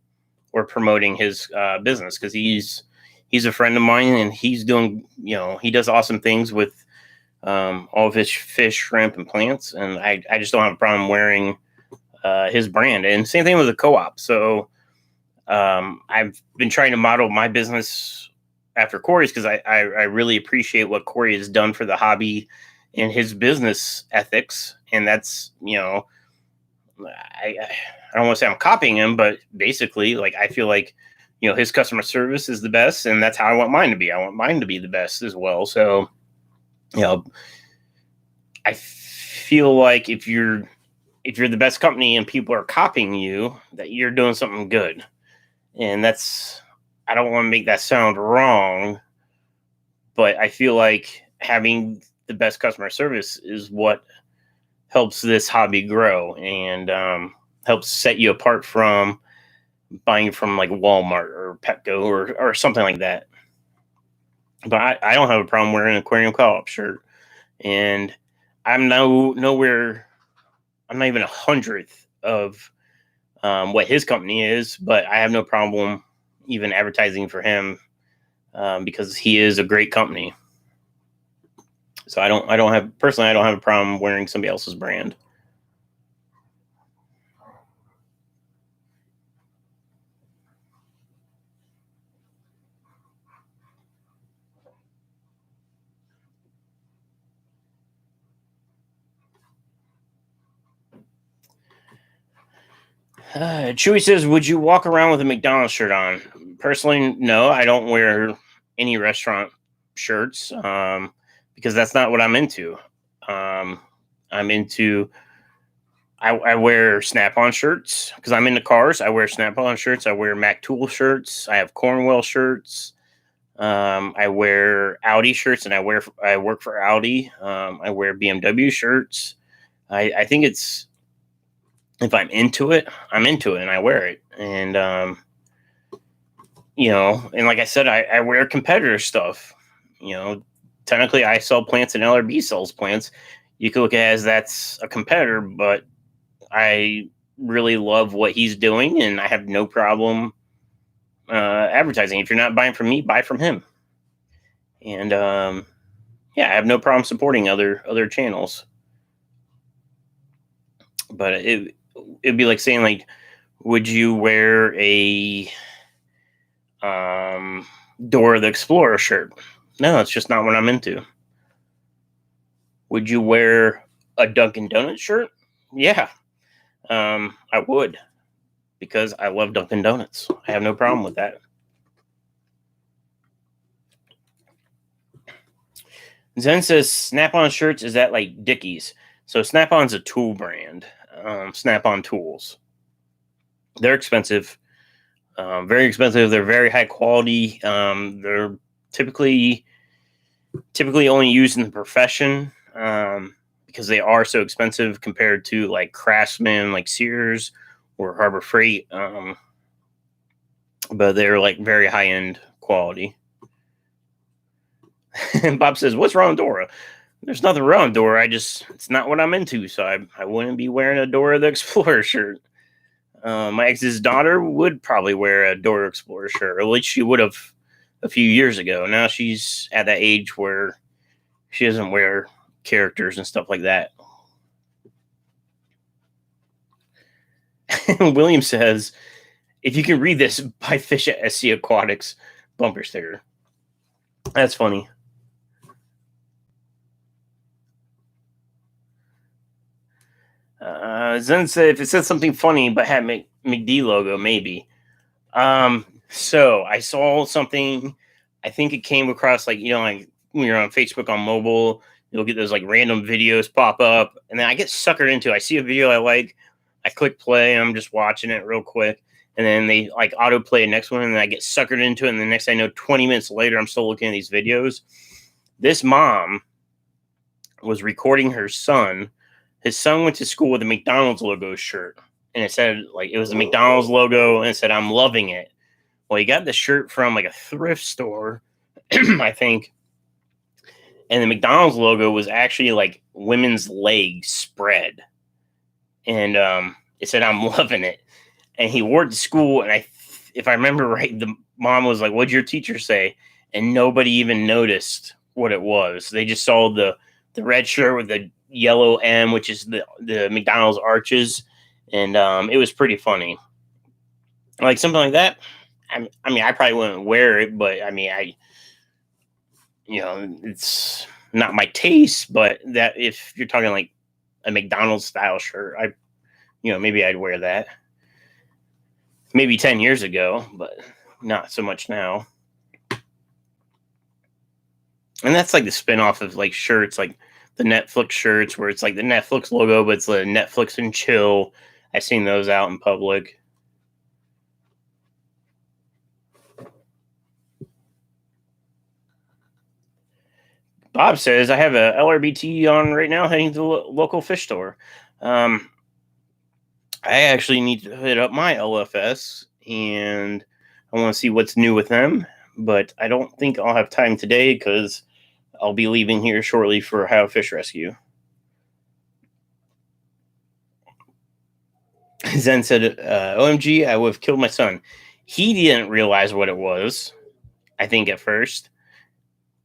or promoting his business because he's a friend of mine, and he's doing, he does awesome things with all of his fish, shrimp, and plants, and I just don't have a problem wearing his brand. And same thing with the co-op. So I've been trying to model my business after Corey's because I really appreciate what Corey has done for the hobby and his business ethics. And that's, I don't want to say I'm copying him, but basically, like, I feel like, his customer service is the best, and that's how I want mine to be. I want mine to be the best as well. So, I feel like if you're the best company and people are copying you, that you're doing something good. And that's, I don't want to make that sound wrong, but I feel like having the best customer service is what helps this hobby grow and helps set you apart from buying from like Walmart or Petco or something like that. But I don't have a problem wearing an Aquarium Co-op shirt. And I'm nowhere, I'm not even 100th of what his company is, but I have no problem even advertising for him because he is a great company. So I don't have a problem wearing somebody else's brand. Chewy says, would you walk around with a McDonald's shirt on? Personally, no, I don't wear any restaurant shirts because that's not what I'm into. I'm into, I wear Snap-on shirts because I'm into cars. I wear Snap-on shirts. I wear Mac Tool shirts. I have Cornwell shirts. I wear Audi shirts, and I work for Audi. I wear BMW shirts. I think it's, if I'm into it, I'm into it, and I wear it. And and like I said, I wear competitor stuff. Technically, I sell plants, and LRB sells plants. You could look at it as that's a competitor, but I really love what he's doing, and I have no problem advertising. If you're not buying from me, buy from him. And yeah, I have no problem supporting other channels. But it'd be like saying, like, would you wear a Dora the Explorer shirt? No, it's just not what I'm into. Would you wear a Dunkin' Donuts shirt? Yeah, I would, because I love Dunkin' Donuts. I have no problem with that. Zen says, Snap-on shirts, is that like Dickies? So Snap-on's a tool brand. Snap-on tools. They're expensive. Very expensive. They're very high quality. They're typically only used in the profession because they are so expensive compared to like Craftsman, like Sears or Harbor Freight. But they're like very high end quality. And Bob says, "What's wrong with Dora?" There's nothing wrong with Dora. It's not what I'm into, so I wouldn't be wearing a Dora the Explorer shirt. My ex's daughter would probably wear a Dora Explorer shirt, or at least she would have a few years ago. Now she's at that age where she doesn't wear characters and stuff like that. William says, if you can read this, buy fish at SC Aquatics bumper sticker. That's funny. Zen said, if it said something funny but had McD logo, maybe. So I saw something. I think it came across, like, like when you're on Facebook on mobile, you'll get those like random videos pop up, and then I get suckered into it. I see a video I like, I click play, and I'm just watching it real quick, and then they like autoplay the next one, and then I get suckered into it, and the next thing I know, 20 minutes later, I'm still looking at these videos. This mom was recording her son. His son went to school with a McDonald's logo shirt, and it said, like, it was the McDonald's logo, and it said, "I'm loving it." Well, he got the shirt from like a thrift store, I think, and the McDonald's logo was actually like women's legs spread, and it said, "I'm loving it." And he wore it to school, and if I remember right, the mom was like, "What'd your teacher say?" And nobody even noticed what it was. They just saw the red shirt with the yellow M, which is the McDonald's arches, and it was pretty funny. Like something like that. I mean, I probably wouldn't wear it, but I mean, it's not my taste. But that, if you're talking like a McDonald's style shirt, maybe I'd wear that. Maybe 10 years ago, but not so much now. And that's like the spinoff of like shirts, like the Netflix shirts, where it's like the Netflix logo, but it's the Netflix and chill. I've seen those out in public. Bob says, I have a LRBT on right now heading to the local fish store. I actually need to hit up my LFS, and I want to see what's new with them, but I don't think I'll have time today because I'll be leaving here shortly for Ohio Fish Rescue. Zen said, OMG, I would have killed my son. He didn't realize what it was, I think, at first.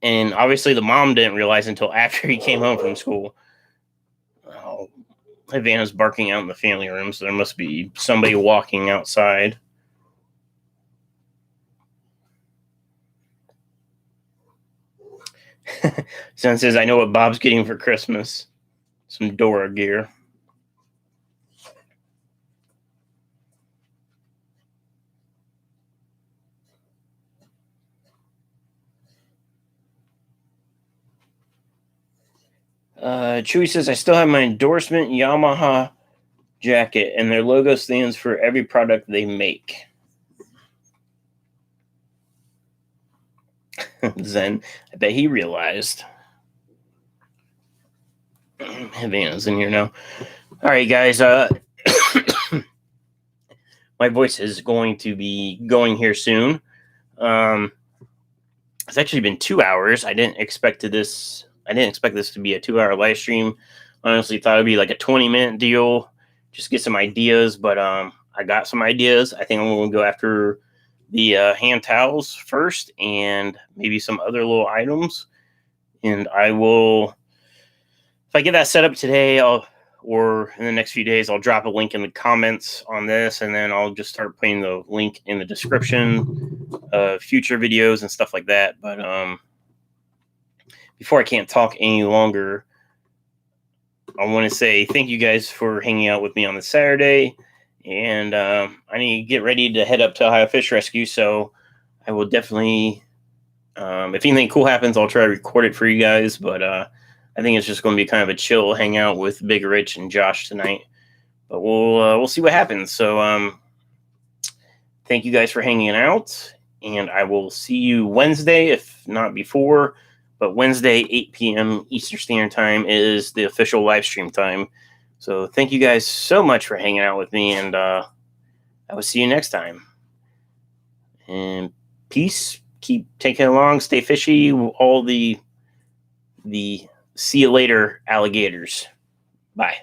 And obviously the mom didn't realize until after he came home from school. Oh, Havana's barking out in the family room, so there must be somebody walking outside. Zen says, I know what Bob's getting for Christmas. Some Dora gear. Chewy says, I still have my endorsement Yamaha jacket, and their logo stands for every product they make. Zen, I bet he realized. Havana's in here now. All right, guys. My voice is going to be going here soon. It's actually been 2 hours. I didn't expect this to be a 2-hour live stream. Honestly, thought it'd be like a 20-minute deal, just get some ideas. But I got some ideas. I think I'm going to go after the hand towels first, and maybe some other little items. And I will, if I get that set up today, or in the next few days, I'll drop a link in the comments on this, and then I'll just start putting the link in the description of future videos and stuff like that. But before I can't talk any longer, I want to say thank you guys for hanging out with me on this Saturday, and I need to get ready to head up to Ohio Fish Rescue, so I will definitely, if anything cool happens, I'll try to record it for you guys, but I think it's just going to be kind of a chill hangout with Big Rich and Josh tonight, but we'll see what happens. So thank you guys for hanging out, and I will see you Wednesday, if not before. But Wednesday, 8 p.m. Eastern Standard Time is the official live stream time. So thank you guys so much for hanging out with me, and I will see you next time. And peace. Keep taking it along. Stay fishy. All the see you later alligators. Bye.